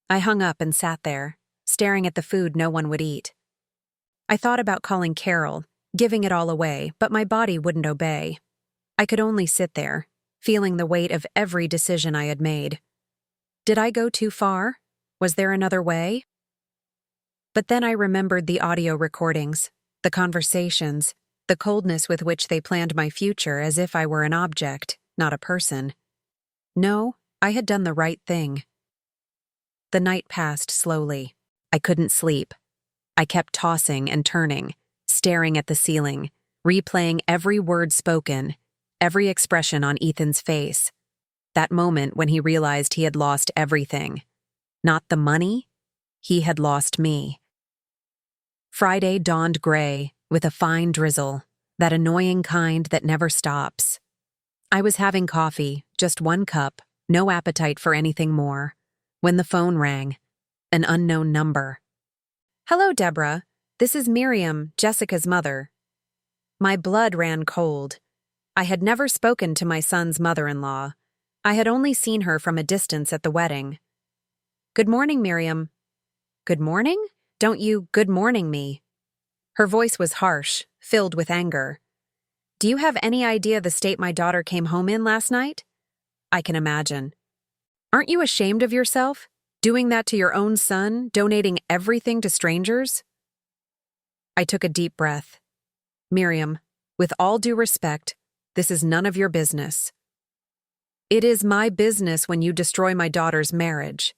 I hung up and sat there, staring at the food no one would eat. I thought about calling Carol, giving it all away, but my body wouldn't obey. I could only sit there, feeling the weight of every decision I had made. Did I go too far? Was there another way? But then I remembered the audio recordings, the conversations, the coldness with which they planned my future as if I were an object, not a person. No, I had done the right thing. The night passed slowly. I couldn't sleep. I kept tossing and turning, staring at the ceiling, replaying every word spoken, every expression on Ethan's face. That moment when he realized he had lost everything. Not the money, he had lost me. Friday dawned gray, with a fine drizzle, that annoying kind that never stops. I was having coffee, just 1 cup, no appetite for anything more, when the phone rang. An unknown number. Hello, Deborah. This is Miriam, Jessica's mother. My blood ran cold. I had never spoken to my son's mother-in-law. I had only seen her from a distance at the wedding. "Good morning, Miriam." "Good morning? Don't you good morning me." Her voice was harsh, filled with anger. "Do you have any idea the state my daughter came home in last night?" "I can imagine." "Aren't you ashamed of yourself? Doing that to your own son, donating everything to strangers?" I took a deep breath. "Miriam, with all due respect, this is none of your business." "It is my business when you destroy my daughter's marriage.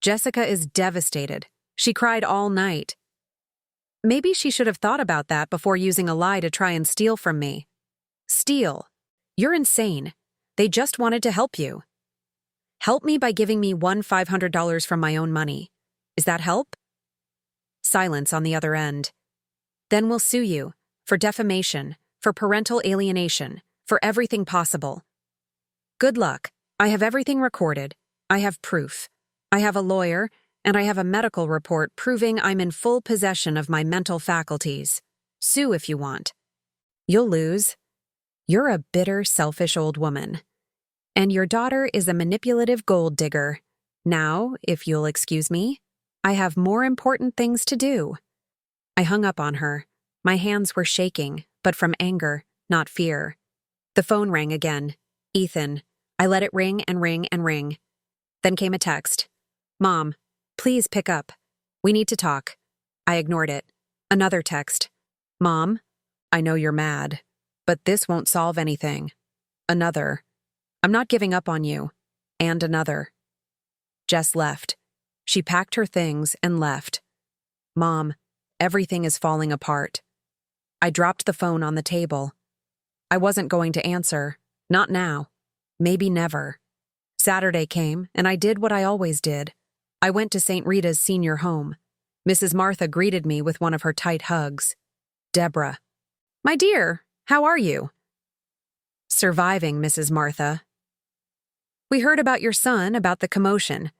Jessica is devastated. She cried all night." "Maybe she should have thought about that before using a lie to try and steal from me." "Steal? You're insane. They just wanted to help you." "Help me by giving me $500 from my own money. Is that help?" Silence on the other end. "Then we'll sue you for defamation, for parental alienation, for everything possible." "Good luck. I have everything recorded. I have proof. I have a lawyer, and I have a medical report proving I'm in full possession of my mental faculties. Sue if you want." "You'll lose. You're a bitter, selfish old woman. And your daughter is a manipulative gold digger. Now, if you'll excuse me, I have more important things to do." I hung up on her. My hands were shaking, but from anger, not fear. The phone rang again. Ethan. I let it ring and ring and ring. Then came a text. "Mom, please pick up. We need to talk." I ignored it. Another text. "Mom, I know you're mad, but this won't solve anything." Another. "I'm not giving up on you." And another. Jess left. She packed her things and left. "Mom, everything is falling apart." I dropped the phone on the table. I wasn't going to answer. Not now. Maybe never. Saturday came, and I did what I always did. I went to St. Rita's senior home. Mrs. Martha greeted me with one of her tight hugs. "Deborah." "My dear, how are you?" "Surviving, Mrs. Martha." "We heard about your son, about the commotion.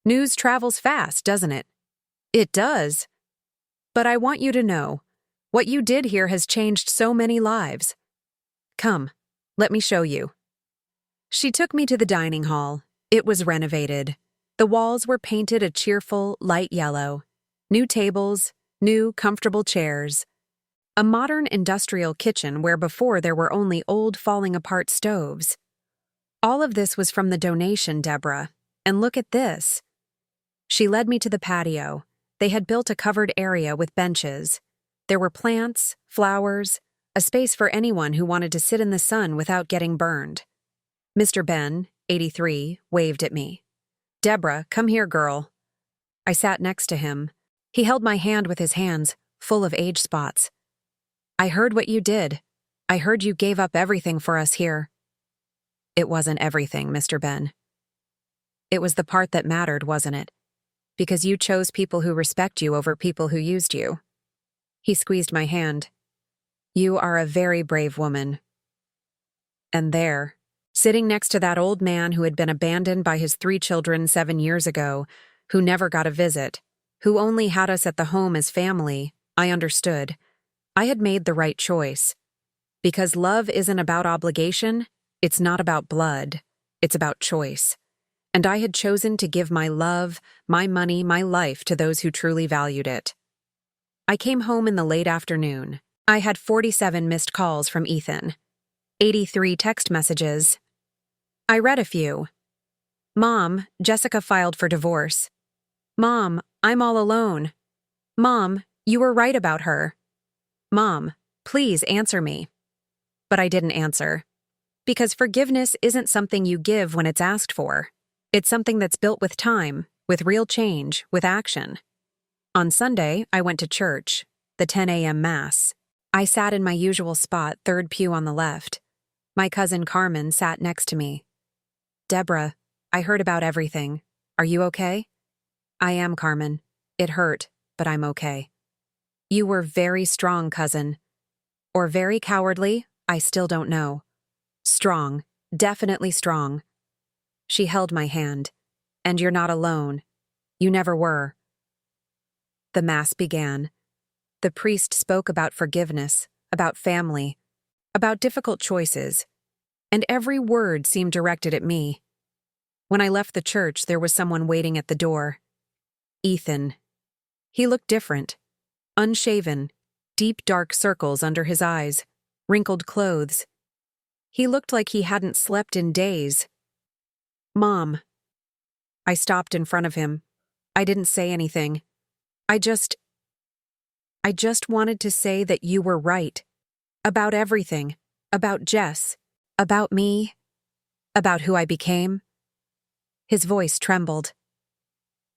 News travels fast, doesn't it?" "It does. But I want you to know, what you did here has changed so many lives. Come, let me show you." She took me to the dining hall. It was renovated. The walls were painted a cheerful, light yellow. New tables, new, comfortable chairs. A modern industrial kitchen where before there were only old, falling-apart stoves. All of this was from the donation, Deborah. And look at this. She led me to the patio. They had built a covered area with benches. There were plants, flowers, a space for anyone who wanted to sit in the sun without getting burned. Mr. Ben, 83, waved at me. "Deborah, come here, girl." I sat next to him. He held my hand with his hands, full of age spots. "I heard what you did. I heard you gave up everything for us here." "It wasn't everything, Mr. Ben. It was the part that mattered, wasn't it? Because you chose people who respect you over people who used you." He squeezed my hand. "You are a very brave woman." And there, sitting next to that old man who had been abandoned by his 3 children 7 years ago, who never got a visit, who only had us at the home as family, I understood. I had made the right choice. Because love isn't about obligation, it's not about blood, it's about choice. And I had chosen to give my love, my money, my life to those who truly valued it. I came home in the late afternoon. I had 47 missed calls from Ethan. 83 text messages. I read a few. "Mom, Jessica filed for divorce." "Mom, I'm all alone." "Mom, you were right about her." "Mom, please answer me." But I didn't answer. Because forgiveness isn't something you give when it's asked for. It's something that's built with time, with real change, with action. On Sunday, I went to church, the 10 a.m. Mass. I sat in my usual spot, third pew on the left. My cousin Carmen sat next to me. "Deborah, I heard about everything. Are you okay?" "I am, Carmen. It hurt, but I'm okay." "You were very strong, cousin." Or very cowardly, I still don't know. Strong, definitely strong. She held my hand. "And you're not alone. You never were." The Mass began. The priest spoke about forgiveness, about family. about difficult choices, and every word seemed directed at me. When I left the church, there was someone waiting at the door. Ethan. He looked different. Unshaven, deep dark circles under his eyes, wrinkled clothes. He looked like he hadn't slept in days. Mom. I stopped in front of him. I didn't say anything. I just wanted to say that you were right. About everything. About Jess. About me. About who I became. His voice trembled.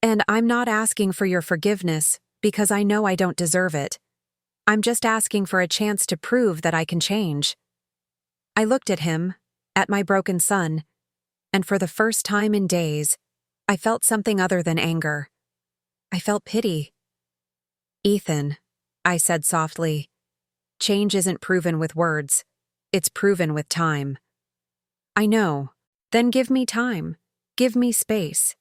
And I'm not asking for your forgiveness, because I know I don't deserve it. I'm just asking for a chance to prove that I can change. I looked at him, at my broken son, and for the first time in days, I felt something other than anger. I felt pity. Ethan, I said softly, change isn't proven with words. It's proven with time. I know. Then give me time. Give me space.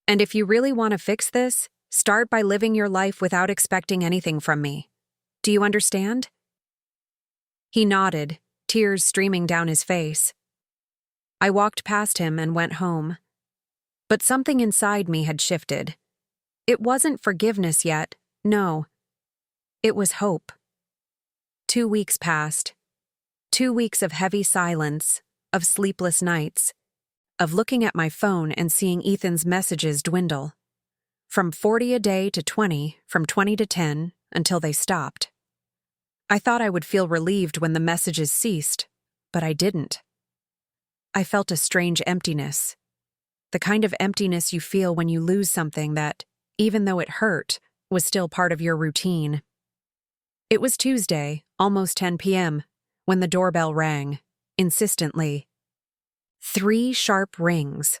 And if you really want to fix this, start by living your life without expecting anything from me. Do you understand? He nodded, tears streaming down his face. I walked past him and went home. But something inside me had shifted. It wasn't forgiveness yet, no. It was hope. 2 weeks passed. 2 weeks of heavy silence, of sleepless nights, of looking at my phone and seeing Ethan's messages dwindle. From 40 a day to 20, from 20 to 10, until they stopped. I thought I would feel relieved when the messages ceased, but I didn't. I felt a strange emptiness. The kind of emptiness you feel when you lose something that, even though it hurt, was still part of your routine. It was Tuesday, almost 10 p.m., when the doorbell rang, insistently. 3 sharp rings.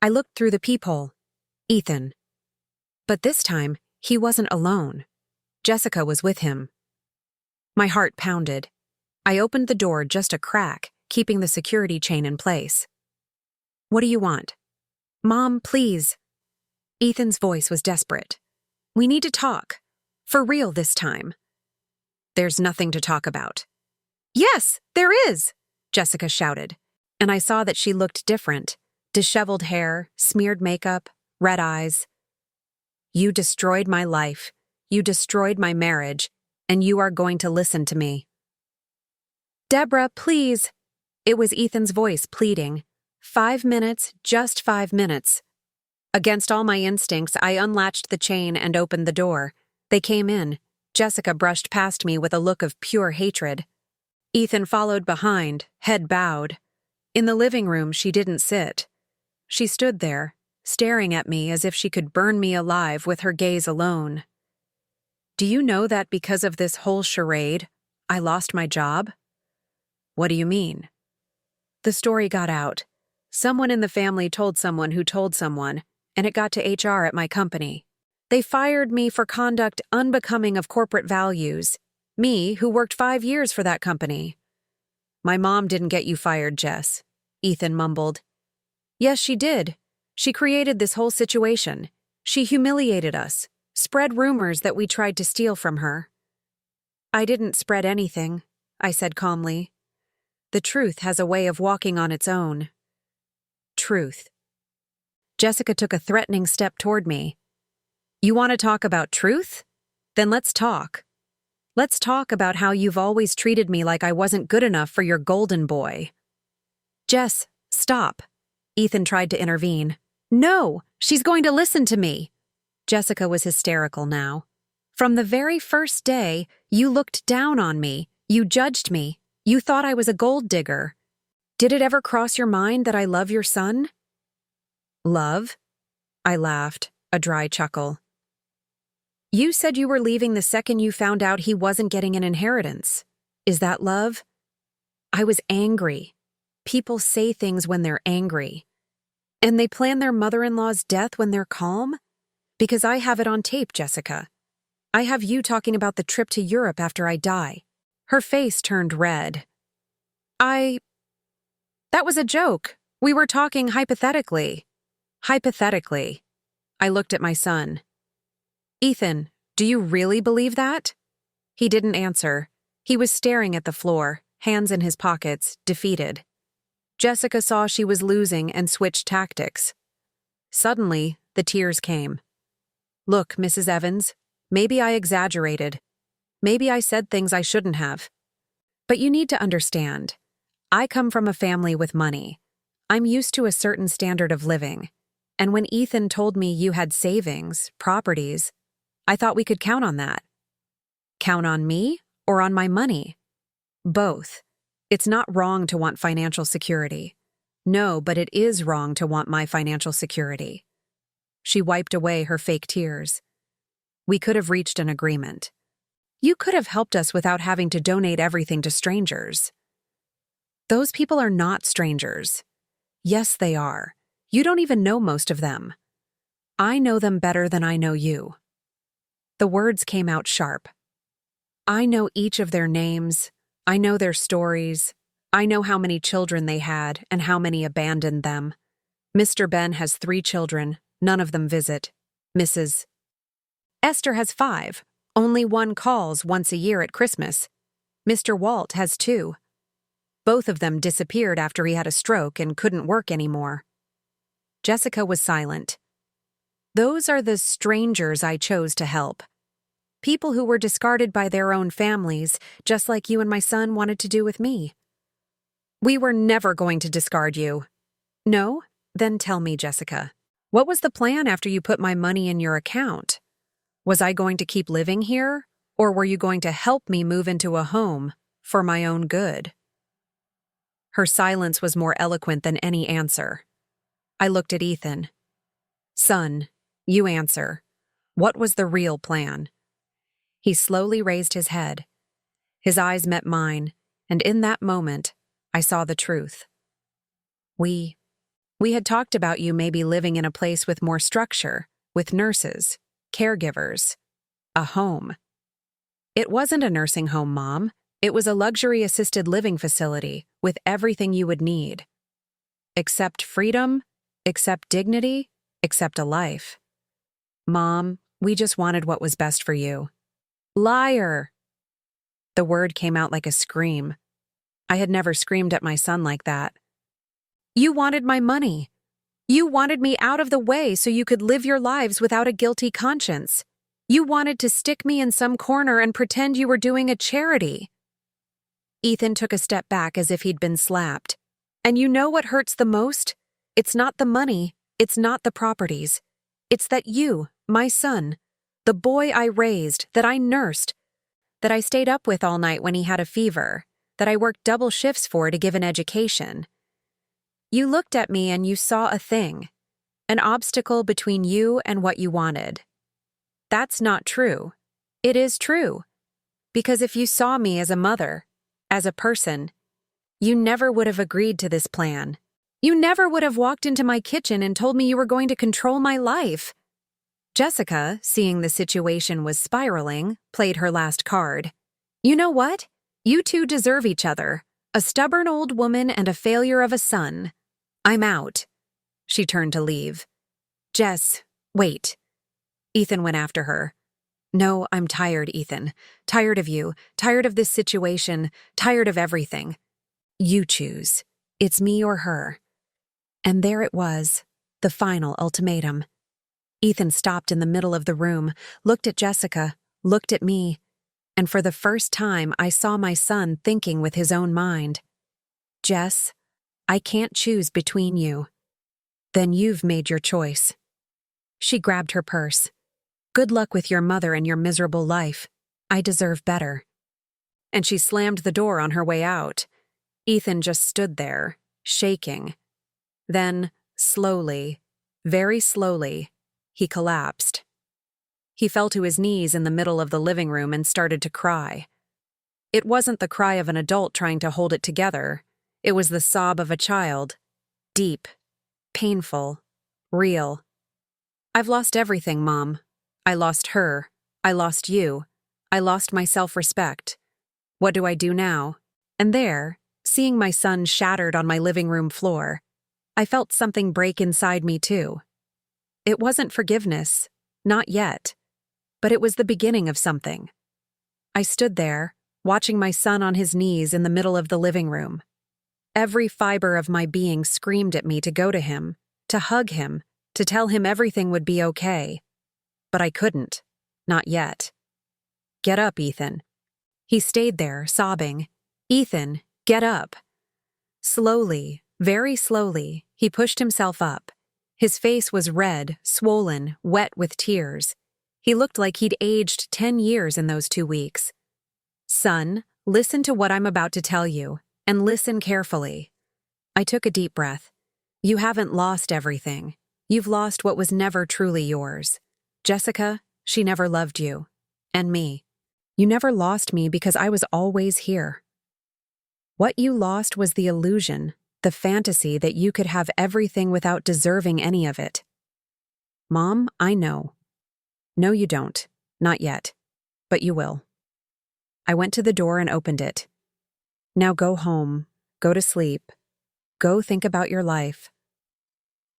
I looked through the peephole. Ethan. But this time, he wasn't alone. Jessica was with him. My heart pounded. I opened the door just a crack, keeping the security chain in place. What do you want? Mom, please. Ethan's voice was desperate. We need to talk. For real this time. There's nothing to talk about. Yes, there is, Jessica shouted, and I saw that she looked different. Disheveled hair, smeared makeup, red eyes. You destroyed my life. You destroyed my marriage, and you are going to listen to me. Deborah, please. It was Ethan's voice pleading. 5 minutes, just 5 minutes. Against all my instincts, I unlatched the chain and opened the door. They came in. Jessica brushed past me with a look of pure hatred. Ethan followed behind, head bowed. In the living room, she didn't sit. She stood there, staring at me as if she could burn me alive with her gaze alone. Do you know that because of this whole charade, I lost my job? What do you mean? The story got out. Someone in the family told someone who told someone, and it got to HR at my company. They fired me for conduct unbecoming of corporate values. Me, who worked 5 years for that company. My mom didn't get you fired, Jess, Ethan mumbled. Yes, she did. She created this whole situation. She humiliated us, spread rumors that we tried to steal from her. I didn't spread anything, I said calmly. The truth has a way of walking on its own. Truth. Jessica took a threatening step toward me. You want to talk about truth? Then let's talk. Let's talk about how you've always treated me like I wasn't good enough for your golden boy. Jess, stop. Ethan tried to intervene. No, she's going to listen to me. Jessica was hysterical now. From the very first day, you looked down on me. You judged me. You thought I was a gold digger. Did it ever cross your mind that I love your son? Love? I laughed, a dry chuckle. You said you were leaving the second you found out he wasn't getting an inheritance. Is that love? I was angry. People say things when they're angry. And they plan their mother-in-law's death when they're calm? Because I have it on tape, Jessica. I have you talking about the trip to Europe after I die. Her face turned red. That was a joke. We were talking hypothetically. Hypothetically. I looked at my son. Ethan, do you really believe that? He didn't answer. He was staring at the floor, hands in his pockets, defeated. Jessica saw she was losing and switched tactics. Suddenly, the tears came. "Look, Mrs. Evans, maybe I exaggerated. Maybe I said things I shouldn't have. But you need to understand. I come from a family with money. I'm used to a certain standard of living. And when Ethan told me you had savings, properties, I thought we could count on that." "Count on me or on my money?" "Both. It's not wrong to want financial security. No, but it is wrong to want my financial security." She wiped away her fake tears. "We could have reached an agreement. You could have helped us without having to donate everything to strangers." "Those people are not strangers." "Yes, they are. You don't even know most of them." "I know them better than I know you." The words came out sharp. "I know each of their names. I know their stories. I know how many children they had and how many abandoned them. Mr. Ben has 3 children. None of them visit. Mrs. Esther has 5. Only one calls once a year at Christmas. Mr. Walt has 2. Both of them disappeared after he had a stroke and couldn't work anymore." Jessica was silent. "Those are the strangers I chose to help. People who were discarded by their own families, just like you and my son wanted to do with me." "We were never going to discard you." "No? Then tell me, Jessica. What was the plan after you put my money in your account? Was I going to keep living here, or were you going to help me move into a home for my own good?" Her silence was more eloquent than any answer. I looked at Ethan. "Son, you answer. What was the real plan?" He slowly raised his head. His eyes met mine, and in that moment, I saw the truth. We had talked about you maybe living in a place with more structure, with nurses, caregivers, a home. It wasn't a nursing home, Mom. It was a luxury assisted living facility with everything you would need. Except freedom, except dignity, except a life. Mom, we just wanted what was best for you. Liar! The word came out like a scream. I had never screamed at my son like that. You wanted my money. You wanted me out of the way so you could live your lives without a guilty conscience. You wanted to stick me in some corner and pretend you were doing a charity. Ethan took a step back as if he'd been slapped. And you know what hurts the most? It's not the money, it's not the properties. It's that you, my son, the boy I raised, that I nursed, that I stayed up with all night when he had a fever, that I worked double shifts for to give an education. You looked at me and you saw a thing, an obstacle between you and what you wanted. That's not true. It is true. Because if you saw me as a mother, as a person, you never would have agreed to this plan. You never would have walked into my kitchen and told me you were going to control my life. Jessica, seeing the situation was spiraling, played her last card. You know what? You two deserve each other. A stubborn old woman and a failure of a son. I'm out. She turned to leave. Jess, wait. Ethan went after her. No, I'm tired, Ethan. Tired of you. Tired of this situation. Tired of everything. You choose. It's me or her. And there it was, the final ultimatum. Ethan stopped in the middle of the room, looked at Jessica, looked at me, and for the first time I saw my son thinking with his own mind. Jess, I can't choose between you. Then you've made your choice. She grabbed her purse. Good luck with your mother and your miserable life. I deserve better. And she slammed the door on her way out. Ethan just stood there, shaking. Then, slowly, very slowly, he collapsed. He fell to his knees in the middle of the living room and started to cry. It wasn't the cry of an adult trying to hold it together. It was the sob of a child. Deep, painful, real. I've lost everything, Mom. I lost her. I lost you. I lost my self-respect. What do I do now? And there, seeing my son shattered on my living room floor, I felt something break inside me too. It wasn't forgiveness, not yet, but it was the beginning of something. I stood there, watching my son on his knees in the middle of the living room. Every fiber of my being screamed at me to go to him, to hug him, to tell him everything would be okay. But I couldn't. Not yet. "Get up, Ethan." He stayed there, sobbing. "Ethan, get up." Slowly, very slowly, he pushed himself up. His face was red, swollen, wet with tears. He looked like he'd aged 10 years in those 2 weeks. "Son, listen to what I'm about to tell you, and listen carefully." I took a deep breath. "You haven't lost everything. You've lost what was never truly yours. Jessica, she never loved you. And me. You never lost me because I was always here. What you lost was the illusion, the fantasy that you could have everything without deserving any of it. Mom, I know. No, you don't. Not yet. But you will." I went to the door and opened it. "Now go home. Go to sleep. Go think about your life.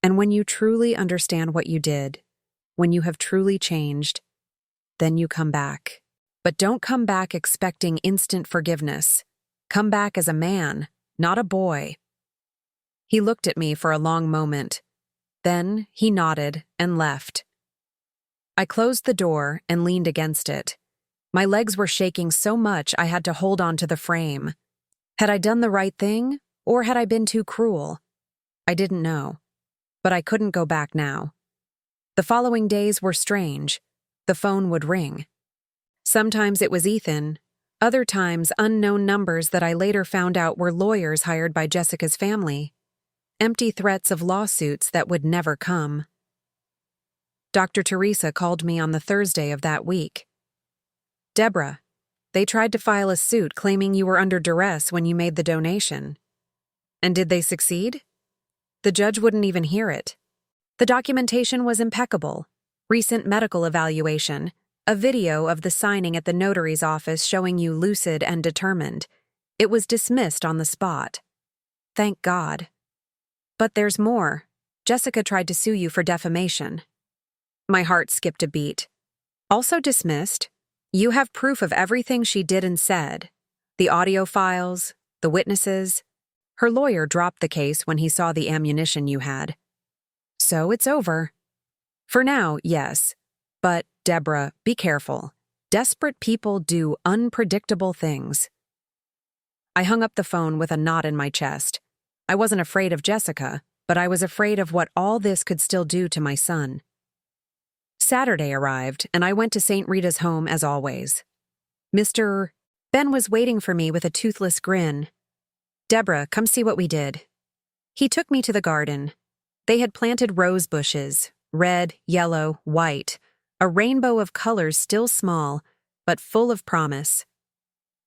And when you truly understand what you did, when you have truly changed, then you come back. But don't come back expecting instant forgiveness. Come back as a man, not a boy." He looked at me for a long moment. Then he nodded and left. I closed the door and leaned against it. My legs were shaking so much I had to hold on to the frame. Had I done the right thing, or had I been too cruel? I didn't know. But I couldn't go back now. The following days were strange. The phone would ring. Sometimes it was Ethan, other times unknown numbers that I later found out were lawyers hired by Jessica's family. Empty threats of lawsuits that would never come. Dr. Teresa called me on the Thursday of that week. "Deborah, they tried to file a suit claiming you were under duress when you made the donation." "And did they succeed?" "The judge wouldn't even hear it. The documentation was impeccable. Recent medical evaluation, a video of the signing at the notary's office showing you lucid and determined. It was dismissed on the spot. Thank God. But there's more. Jessica tried to sue you for defamation." My heart skipped a beat. "Also dismissed? You have proof of everything she did and said. The audio files, the witnesses." Her lawyer dropped the case when he saw the ammunition you had. "So it's over." "For now, yes. But, Deborah, be careful. Desperate people do unpredictable things." I hung up the phone with a knot in my chest. I wasn't afraid of Jessica, but I was afraid of what all this could still do to my son. Saturday arrived, and I went to St. Rita's home as always. Mr. Ben was waiting for me with a toothless grin. "Deborah, come see what we did." He took me to the garden. They had planted rose bushes, red, yellow, white, a rainbow of colors still small, but full of promise.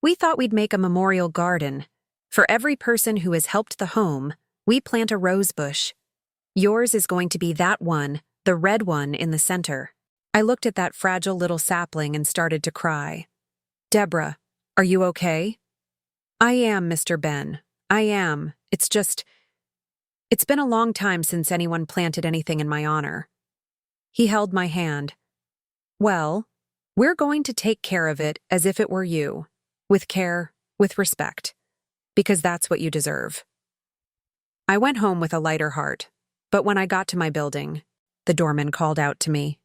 "We thought we'd make a memorial garden. For every person who has helped the home, we plant a rose bush. Yours is going to be that one, the red one in the center." I looked at that fragile little sapling and started to cry. "Deborah, are you okay?" "I am, Mr. Ben. I am. It's been a long time since anyone planted anything in my honor." He held my hand. "Well, we're going to take care of it as if it were you. With care, with respect. Because that's what you deserve." I went home with a lighter heart, but when I got to my building, the doorman called out to me.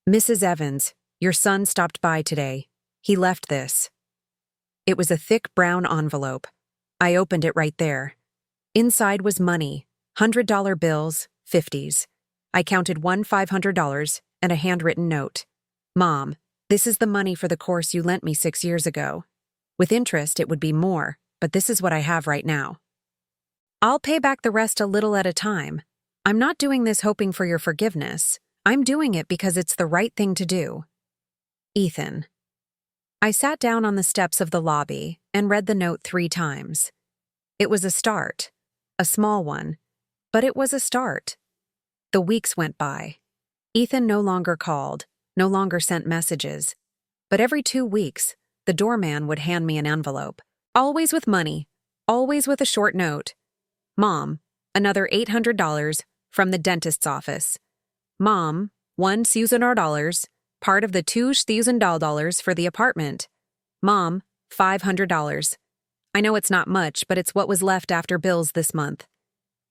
"Mrs. Evans, your son stopped by today. He left this." It was a thick brown envelope. I opened it right there. Inside was money, $100 bills, 50s. I counted one $500 and a handwritten note. "Mom, this is the money for the course you lent me 6 years ago. With interest, it would be more, but this is what I have right now. I'll pay back the rest a little at a time. I'm not doing this hoping for your forgiveness. I'm doing it because it's the right thing to do. Ethan." I sat down on the steps of the lobby and read the note 3 times. It was a start, a small one, but it was a start. The weeks went by. Ethan no longer called, no longer sent messages. But every 2 weeks, the doorman would hand me an envelope. Always with money, always with a short note. "Mom, another $800 from the dentist's office. Mom, $1,000, part of the $2,000 for the apartment. Mom, $500. I know it's not much, but it's what was left after bills this month.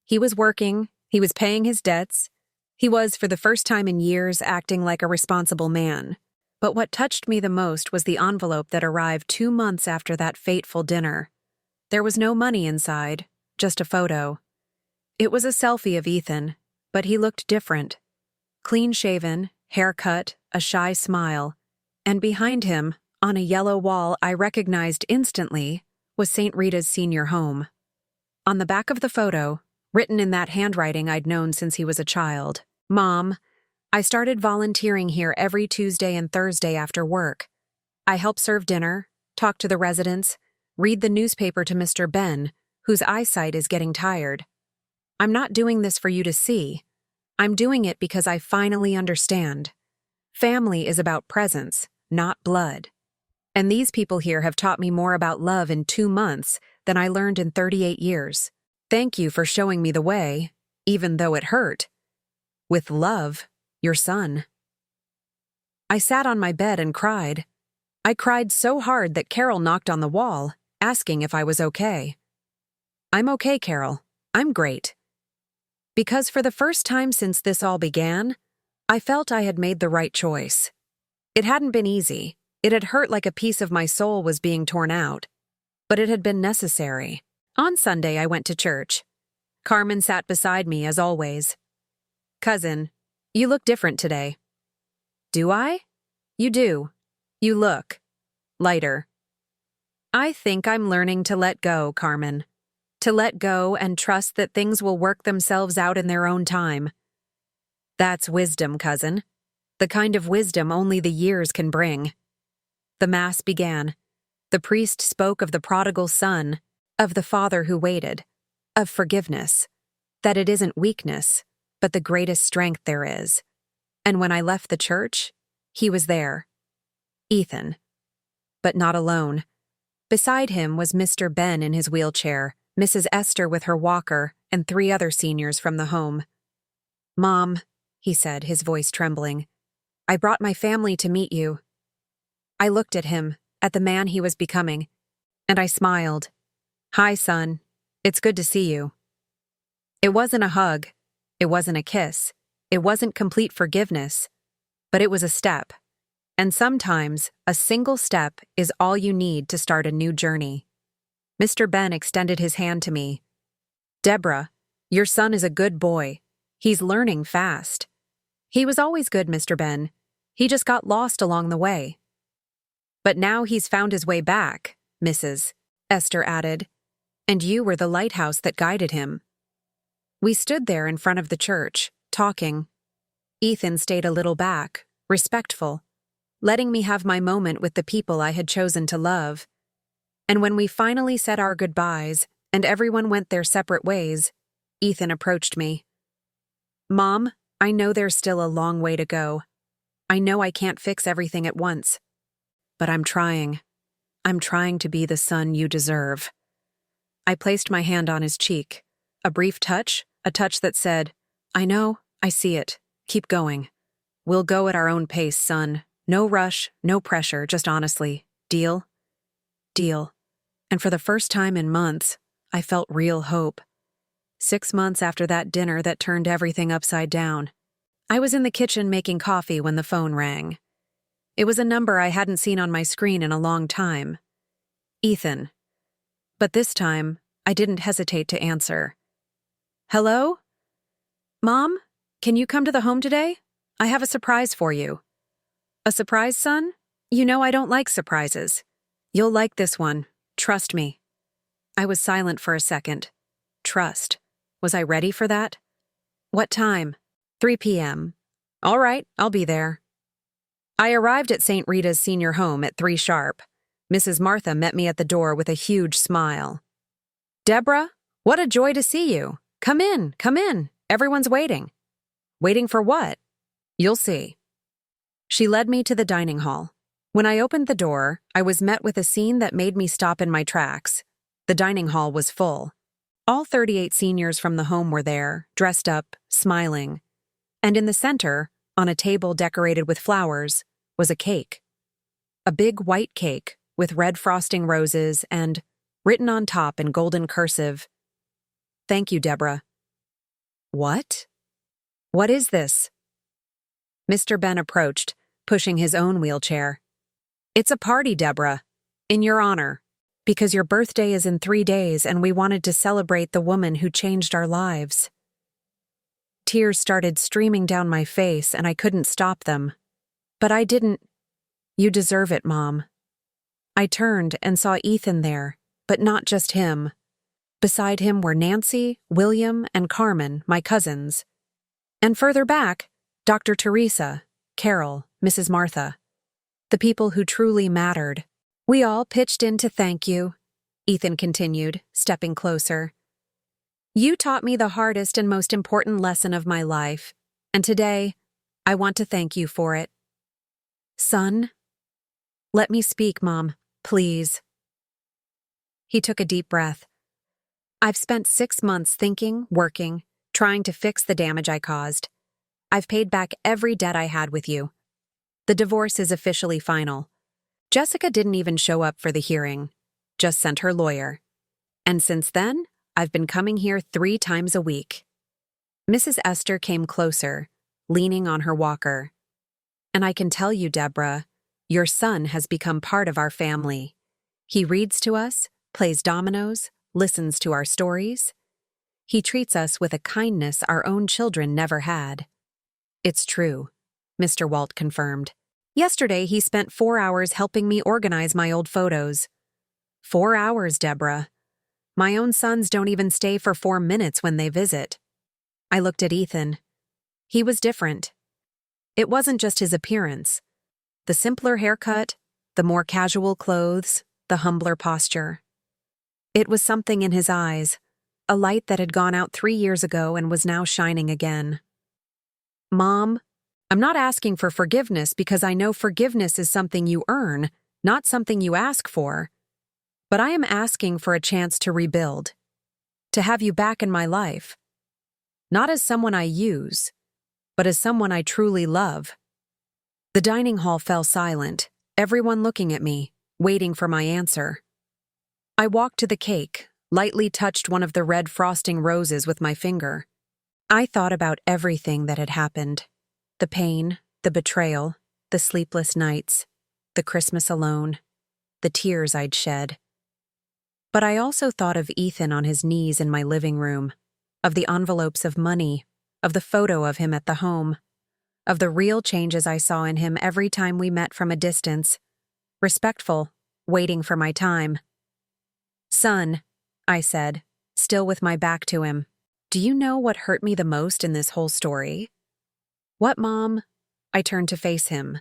He was working, he was paying his debts. He was, for the first time in years, acting like a responsible man. But what touched me the most was the envelope that arrived 2 months after that fateful dinner. There was no money inside, just a photo. It was a selfie of Ethan, but he looked different. Clean-shaven, haircut, a shy smile. And behind him, on a yellow wall I recognized instantly, was St. Rita's senior home. On the back of the photo, written in that handwriting I'd known since he was a child, "Mom, I started volunteering here every Tuesday and Thursday after work. I help serve dinner, talk to the residents, read the newspaper to Mr. Ben, whose eyesight is getting tired. I'm not doing this for you to see. I'm doing it because I finally understand. Family is about presence, not blood. And these people here have taught me more about love in 2 months than I learned in 38 years. Thank you for showing me the way, even though it hurt. With love, your son." I sat on my bed and cried. I cried so hard that Carol knocked on the wall, asking if I was okay. "I'm okay, Carol. I'm great." Because for the first time since this all began, I felt I had made the right choice. It hadn't been easy. It had hurt like a piece of my soul was being torn out. But it had been necessary. On Sunday, I went to church. Carmen sat beside me, as always. "Cousin, you look different today." "Do I?" "You do. You look lighter." "I think I'm learning to let go, Carmen. To let go and trust that things will work themselves out in their own time. That's wisdom, cousin. The kind of wisdom only the years can bring." The Mass began. The priest spoke of the prodigal son, of the father who waited, of forgiveness, that it isn't weakness, but the greatest strength there is. And when I left the church, he was there. Ethan. But not alone. Beside him was Mr. Ben in his wheelchair, Mrs. Esther with her walker, and 3 other seniors from the home. "Mom," he said, his voice trembling, "I brought my family to meet you." I looked at him, at the man he was becoming, and I smiled. "Hi, son. It's good to see you." It wasn't a hug. It wasn't a kiss. It wasn't complete forgiveness. But it was a step. And sometimes, a single step is all you need to start a new journey. Mr. Ben extended his hand to me. "Deborah, your son is a good boy. He's learning fast." "He was always good, Mr. Ben. He just got lost along the way." "But now he's found his way back," Mrs. Esther added. "And you were the lighthouse that guided him." We stood there in front of the church, talking. Ethan stayed a little back, respectful, letting me have my moment with the people I had chosen to love. And when we finally said our goodbyes and everyone went their separate ways, Ethan approached me. "Mom, I know there's still a long way to go. I know I can't fix everything at once. But I'm trying. I'm trying to be the son you deserve." I placed my hand on his cheek. A brief touch, a touch that said, "I know, I see it. Keep going. We'll go at our own pace, son. No rush, no pressure, just honestly. Deal?" Deal. And for the first time in months, I felt real hope. 6 months after that dinner that turned everything upside down, I was in the kitchen making coffee when the phone rang. It was a number I hadn't seen on my screen in a long time. Ethan. But this time, I didn't hesitate to answer. "Hello? Mom, can you come to the home today? I have a surprise for you." "A surprise, son? You know I don't like surprises. You'll like this one. Trust me." I was silent for a second. Trust. Was I ready for that? "What time?" 3 p.m. "All right, I'll be there." I arrived at St. Rita's senior home at 3 sharp. Mrs. Martha met me at the door with a huge smile. "Deborah, what a joy to see you. Come in, come in. Everyone's waiting." "Waiting for what?" "You'll see." She led me to the dining hall. When I opened the door, I was met with a scene that made me stop in my tracks. The dining hall was full. All 38 seniors from the home were there, dressed up, smiling. And in the center, on a table decorated with flowers, was a cake. A big white cake, with red frosting roses and, written on top in golden cursive, "Thank you, Deborah." What? What is this? Mr. Ben approached, pushing his own wheelchair. "It's a party, Deborah, in your honor, because your birthday is in 3 days and we wanted to celebrate the woman who changed our lives." Tears started streaming down my face and I couldn't stop them. But I didn't. "You deserve it, Mom." I turned and saw Ethan there, but not just him. Beside him were Nancy, William, and Carmen, my cousins. And further back, Dr. Teresa, Carol, Mrs. Martha. The people who truly mattered. "We all pitched in to thank you," Ethan continued, stepping closer. "You taught me the hardest and most important lesson of my life, and today, I want to thank you for it." "Son?" "Let me speak, Mom, please." He took a deep breath. "I've spent 6 months thinking, working, trying to fix the damage I caused. I've paid back every debt I had with you. The divorce is officially final. Jessica didn't even show up for the hearing, just sent her lawyer. And since then, I've been coming here 3 times a week." Mrs. Esther came closer, leaning on her walker. "And I can tell you, Deborah, your son has become part of our family. He reads to us, plays dominoes, listens to our stories. He treats us with a kindness our own children never had." "It's true," Mr. Walt confirmed. "Yesterday he spent 4 hours helping me organize my old photos." 4 hours, Deborah. My own sons don't even stay for 4 minutes when they visit. I looked at Ethan. He was different. It wasn't just his appearance. The simpler haircut, the more casual clothes, the humbler posture. It was something in his eyes, a light that had gone out 3 years ago and was now shining again. "Mom, I'm not asking for forgiveness because I know forgiveness is something you earn, not something you ask for. But I am asking for a chance to rebuild, to have you back in my life. Not as someone I use, but as someone I truly love." The dining hall fell silent, everyone looking at me, waiting for my answer. I walked to the cake, lightly touched one of the red frosting roses with my finger. I thought about everything that had happened. The pain, the betrayal, the sleepless nights, the Christmas alone, the tears I'd shed. But I also thought of Ethan on his knees in my living room, of the envelopes of money, of the photo of him at the home, of the real changes I saw in him every time we met from a distance, respectful, waiting for my time. "Son," I said, still with my back to him, "do you know what hurt me the most in this whole story?" "What, Mom?" I turned to face him.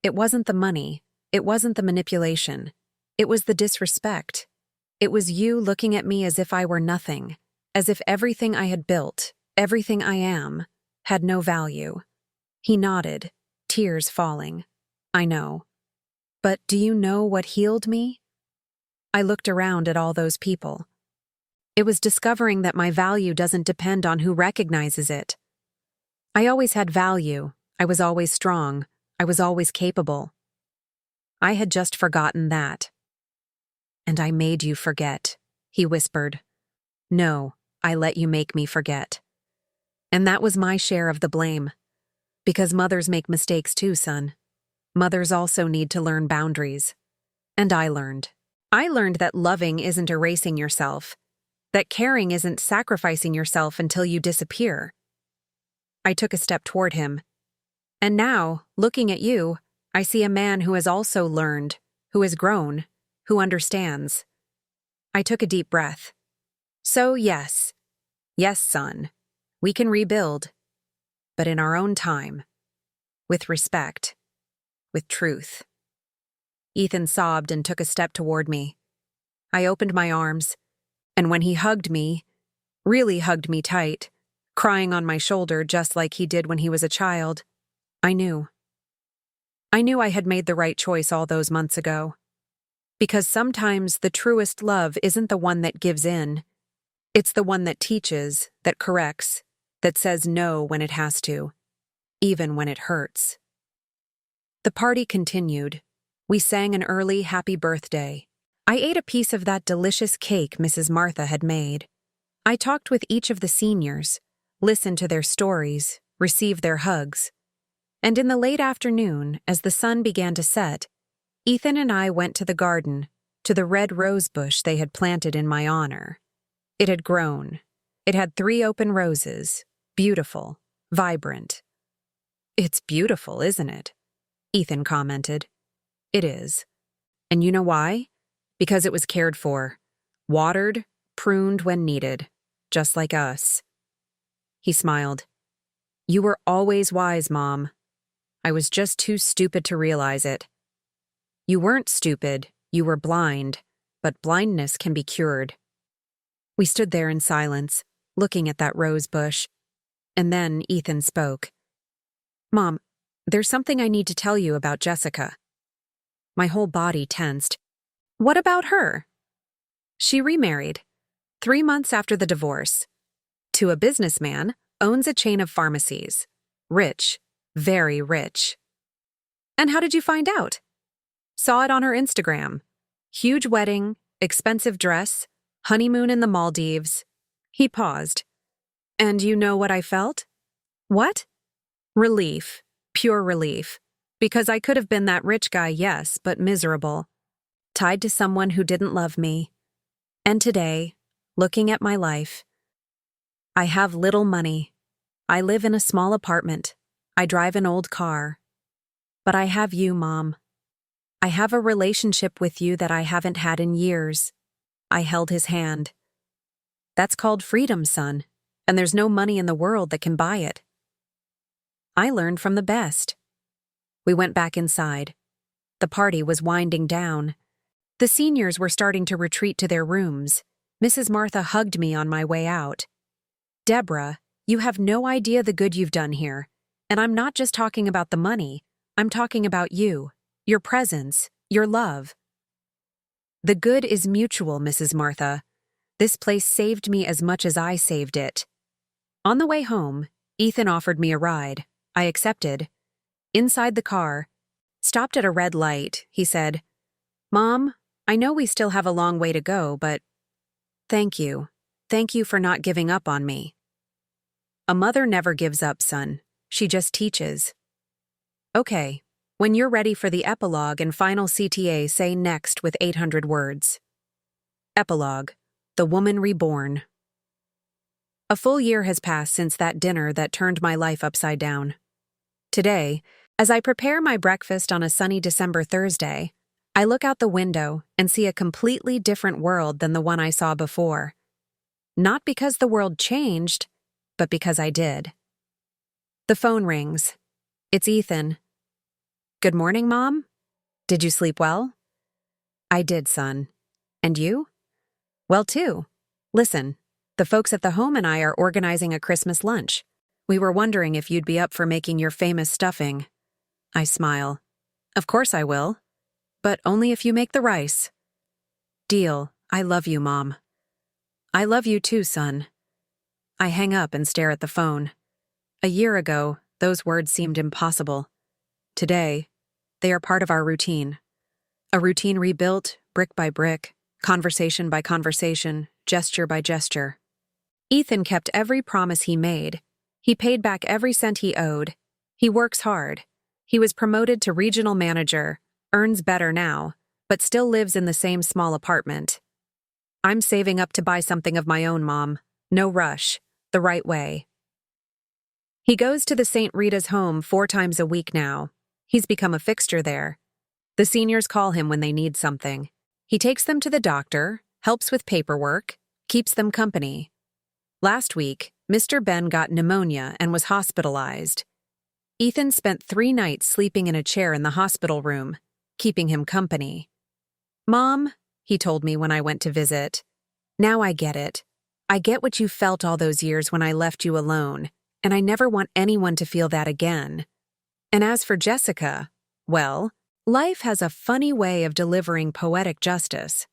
It wasn't the money. It wasn't the manipulation. It was the disrespect. It was you looking at me as if I were nothing, as if everything I had built, everything I am, had no value. He nodded, tears falling. "I know. But do you know what healed me?" I looked around at all those people. It was discovering that my value doesn't depend on who recognizes it. I always had value. I was always strong. I was always capable. I had just forgotten that. "And I made you forget," he whispered. "No, I let you make me forget." And that was my share of the blame. Because mothers make mistakes too, son. Mothers also need to learn boundaries. And I learned. I learned that loving isn't erasing yourself, that caring isn't sacrificing yourself until you disappear. I took a step toward him. And now, looking at you, I see a man who has also learned, who has grown, who understands. I took a deep breath. "So yes, son, we can rebuild, but in our own time, with respect, with truth." Ethan sobbed and took a step toward me. I opened my arms, and when he hugged me, really hugged me tight, crying on my shoulder just like he did when he was a child, I knew. I knew I had made the right choice all those months ago. Because sometimes the truest love isn't the one that gives in. It's the one that teaches, that corrects, that says no when it has to, even when it hurts. The party continued. We sang an early happy birthday. I ate a piece of that delicious cake Mrs. Martha had made. I talked with each of the seniors, listened to their stories, received their hugs. And in the late afternoon, as the sun began to set, Ethan and I went to the garden, to the red rose bush they had planted in my honor. It had grown. It had 3 open roses, beautiful, vibrant. "It's beautiful, isn't it?" Ethan commented. "It is. And you know why? Because it was cared for, watered, pruned when needed, just like us." He smiled. "You were always wise, Mom. I was just too stupid to realize it." "You weren't stupid, you were blind, but blindness can be cured." We stood there in silence, looking at that rose bush. And then Ethan spoke. "Mom, there's something I need to tell you about Jessica." My whole body tensed. "What about her?" "She remarried, 3 months after the divorce, to a businessman, owns a chain of pharmacies. Rich, very rich." "And how did you find out?" "Saw it on her Instagram. Huge wedding, expensive dress, honeymoon in the Maldives." He paused. "And you know what I felt?" "What?" "Relief. Pure relief. Because I could have been that rich guy, yes, but miserable. Tied to someone who didn't love me. And today, looking at my life, I have little money. I live in a small apartment. I drive an old car. But I have you, Mom. I have a relationship with you that I haven't had in years." I held his hand. "That's called freedom, son, and there's no money in the world that can buy it." I learned from the best. We went back inside. The party was winding down. The seniors were starting to retreat to their rooms. Mrs. Martha hugged me on my way out. "Deborah, you have no idea the good you've done here. And I'm not just talking about the money. I'm talking about you, your presence, your love." "The good is mutual, Mrs. Martha. This place saved me as much as I saved it." On the way home, Ethan offered me a ride. I accepted. Inside the car, stopped at a red light, he said, "Mom, I know we still have a long way to go, but thank you. Thank you for not giving up on me." A mother never gives up, son. She just teaches. "Okay, when you're ready for the epilogue and final CTA, say next with 800 words. Epilogue, The Woman Reborn. A full year has passed since that dinner that turned my life upside down. Today, as I prepare my breakfast on a sunny December Thursday, I look out the window and see a completely different world than the one I saw before. Not because the world changed, but because I did. The phone rings. It's Ethan. "Good morning, Mom. Did you sleep well?" "I did, son. And you?" "Well, too. Listen, the folks at the home and I are organizing a Christmas lunch. We were wondering if you'd be up for making your famous stuffing." I smile. "Of course I will. But only if you make the rice." "Deal. I love you, Mom." "I love you too, son." I hang up and stare at the phone. A year ago, those words seemed impossible. Today, they are part of our routine. A routine rebuilt, brick by brick, conversation by conversation, gesture by gesture. Ethan kept every promise he made. He paid back every cent he owed. He works hard. He was promoted to regional manager, earns better now, but still lives in the same small apartment. I'm saving up to buy something of my own, Mom. No rush. The right way. He goes to the St. Rita's home 4 times a week now. He's become a fixture there. The seniors call him when they need something. He takes them to the doctor, helps with paperwork, keeps them company. Last week, Mr. Ben got pneumonia and was hospitalized. Ethan spent 3 nights sleeping in a chair in the hospital room, keeping him company. "Mom," he told me when I went to visit, "now I get it. I get what you felt all those years when I left you alone, and I never want anyone to feel that again. And as for Jessica, well, life has a funny way of delivering poetic justice.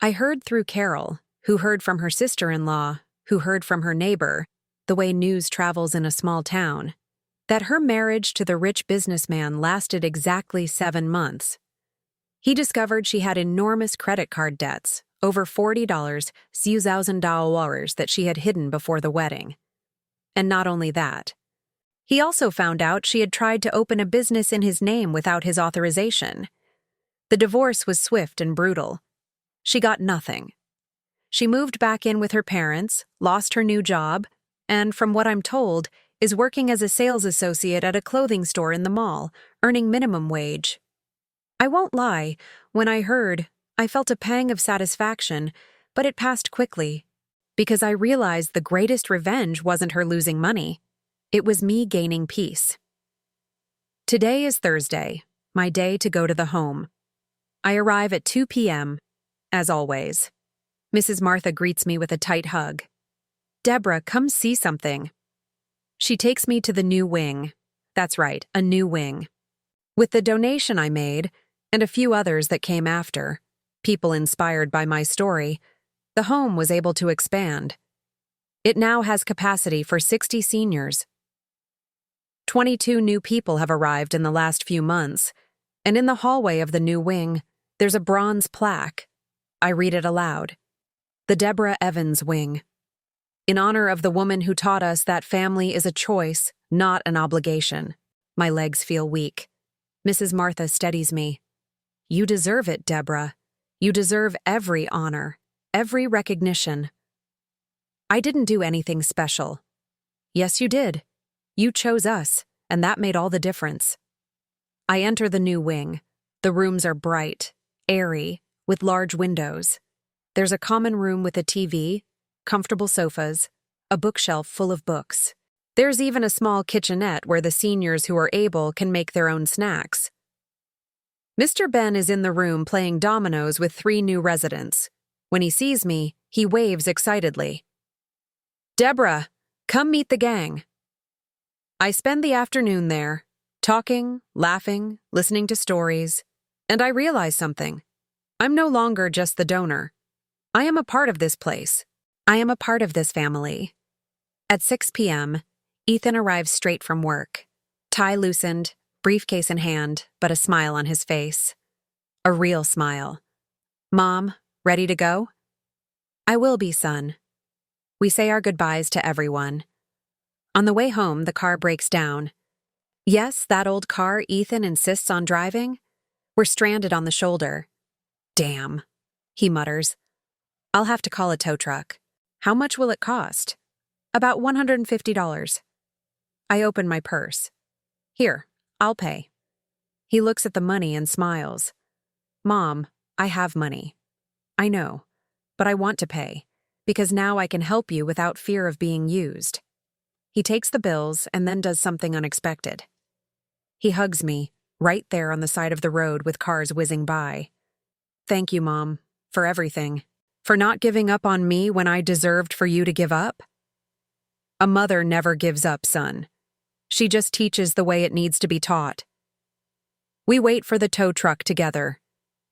I heard through Carol, who heard from her sister-in-law, who heard from her neighbor, the way news travels in a small town, that her marriage to the rich businessman lasted exactly 7 months. He discovered she had enormous credit card debts, over $40,000 that she had hidden before the wedding. And not only that, he also found out she had tried to open a business in his name without his authorization. The divorce was swift and brutal. She got nothing. She moved back in with her parents, lost her new job, and from what I'm told, is working as a sales associate at a clothing store in the mall, earning minimum wage. I won't lie, when I heard, I felt a pang of satisfaction, but it passed quickly, because I realized the greatest revenge wasn't her losing money. It was me gaining peace. Today is Thursday, my day to go to the home. I arrive at 2 p.m., as always. Mrs. Martha greets me with a tight hug. "Deborah, come see something." She takes me to the new wing. That's right, a new wing. With the donation I made, and a few others that came after, people inspired by my story, the home was able to expand. It now has capacity for 60 seniors. 22 new people have arrived in the last few months, and in the hallway of the new wing, there's a bronze plaque. I read it aloud. The Deborah Evans Wing. In honor of the woman who taught us that family is a choice, not an obligation. My legs feel weak. Mrs. Martha steadies me. "You deserve it, Deborah. You deserve every honor, every recognition." "I didn't do anything special." "Yes, you did. You chose us, and that made all the difference." I enter the new wing. The rooms are bright, airy, with large windows. There's a common room with a TV, comfortable sofas, a bookshelf full of books. There's even a small kitchenette where the seniors who are able can make their own snacks. Mr. Ben is in the room playing dominoes with 3 new residents. When he sees me, he waves excitedly. "Deborah, come meet the gang." I spend the afternoon there, talking, laughing, listening to stories, and I realize something. I'm no longer just the donor. I am a part of this place. I am a part of this family. At 6 p.m., Ethan arrives straight from work. Tie loosened, briefcase in hand, but a smile on his face. A real smile. "Mom, ready to go?" "I will be, son." We say our goodbyes to everyone. On the way home, the car breaks down. Yes, that old car Ethan insists on driving. We're stranded on the shoulder. "Damn," he mutters. "I'll have to call a tow truck. How much will it cost?" "About $150. I open my purse. "Here, I'll pay." He looks at the money and smiles. "Mom, I have money." "I know, but I want to pay, because now I can help you without fear of being used." He takes the bills and then does something unexpected. He hugs me, right there on the side of the road with cars whizzing by. "Thank you, Mom, for everything. For not giving up on me when I deserved for you to give up." A mother never gives up, son. She just teaches the way it needs to be taught. We wait for the tow truck together.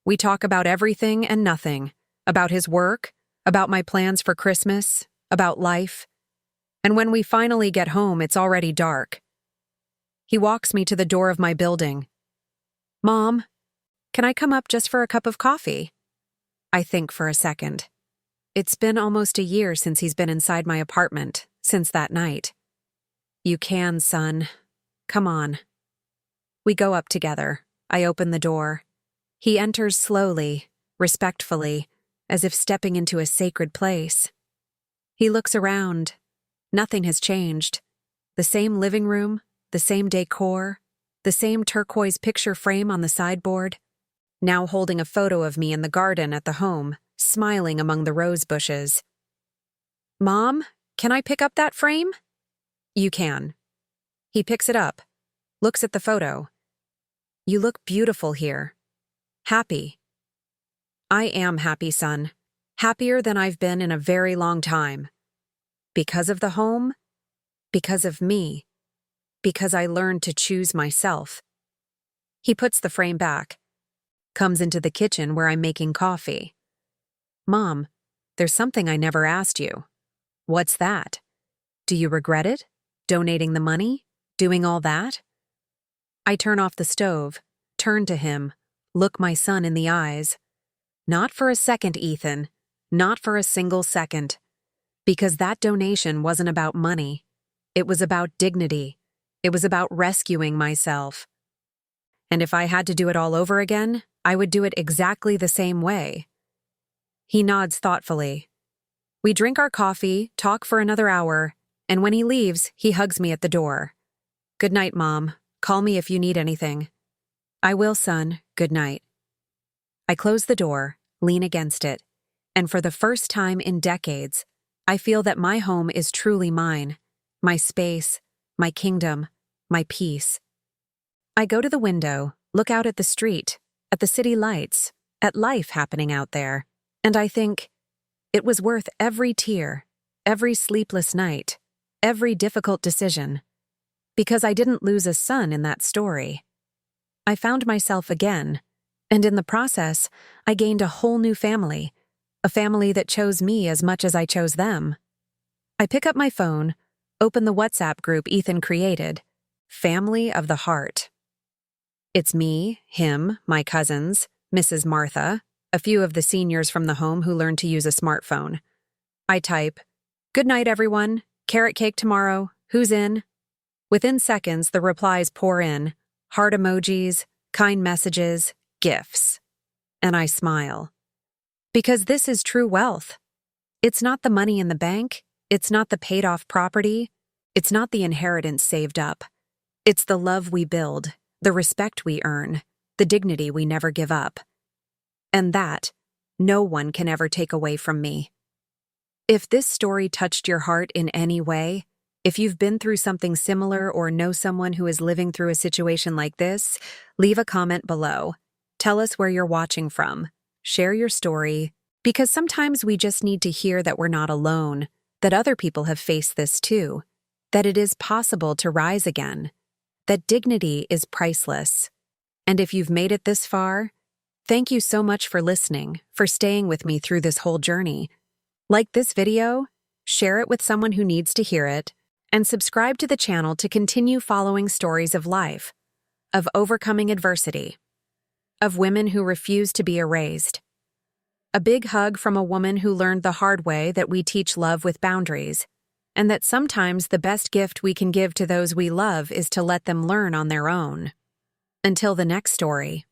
We talk about everything and nothing, about his work, about my plans for Christmas, about life. And when we finally get home, it's already dark. He walks me to the door of my building. "Mom, can I come up just for a cup of coffee?" I think for a second. It's been almost a year since he's been inside my apartment, since that night. "You can, son. Come on." We go up together. I open the door. He enters slowly, respectfully, as if stepping into a sacred place. He looks around. Nothing has changed. The same living room, the same decor, the same turquoise picture frame on the sideboard, now holding a photo of me in the garden at the home, smiling among the rose bushes. "Mom, can I pick up that frame?" "You can." He picks it up, looks at the photo. "You look beautiful here. Happy." I am happy, son. Happier than I've been in a very long time. Because of the home, because of me, because I learned to choose myself. He puts the frame back, comes into the kitchen where I'm making coffee. "Mom, there's something I never asked you." "What's that?" "Do you regret it? Donating the money? Doing all that?" I turn off the stove, turn to him, look my son in the eyes. Not for a second, Ethan. Not for a single second. Because that donation wasn't about money. It was about dignity. It was about rescuing myself. And if I had to do it all over again, I would do it exactly the same way. He nods thoughtfully. We drink our coffee, talk for another hour, and when he leaves, he hugs me at the door. Good night, Mom. Call me if you need anything. I will, son. Good night. I close the door, lean against it, and for the first time in decades, I feel that my home is truly mine, my space, my kingdom, my peace. I go to the window, look out at the street, at the city lights, at life happening out there, and I think, it was worth every tear, every sleepless night, every difficult decision, because I didn't lose a son in that story. I found myself again, and in the process, I gained a whole new family, a family that chose me as much as I chose them. I pick up my phone, open the WhatsApp group Ethan created, Family of the Heart. It's me, him, my cousins, Mrs. Martha, a few of the seniors from the home who learned to use a smartphone. I type, "Good night, everyone. Carrot cake tomorrow. Who's in?" Within seconds, the replies pour in, heart emojis, kind messages, gifts. And I smile. Because this is true wealth. It's not the money in the bank. It's not the paid-off property. It's not the inheritance saved up. It's the love we build, the respect we earn, the dignity we never give up. And that, no one can ever take away from me. If this story touched your heart in any way, if you've been through something similar or know someone who is living through a situation like this, leave a comment below. Tell us where you're watching from. Share your story, because sometimes we just need to hear that we're not alone, that other people have faced this too, that it is possible to rise again, that dignity is priceless. And if you've made it this far, thank you so much for listening, for staying with me through this whole journey. Like this video, share it with someone who needs to hear it, and subscribe to the channel to continue following stories of life, of overcoming adversity, of women who refuse to be erased. A big hug from a woman who learned the hard way that we teach love with boundaries, and that sometimes the best gift we can give to those we love is to let them learn on their own. Until the next story.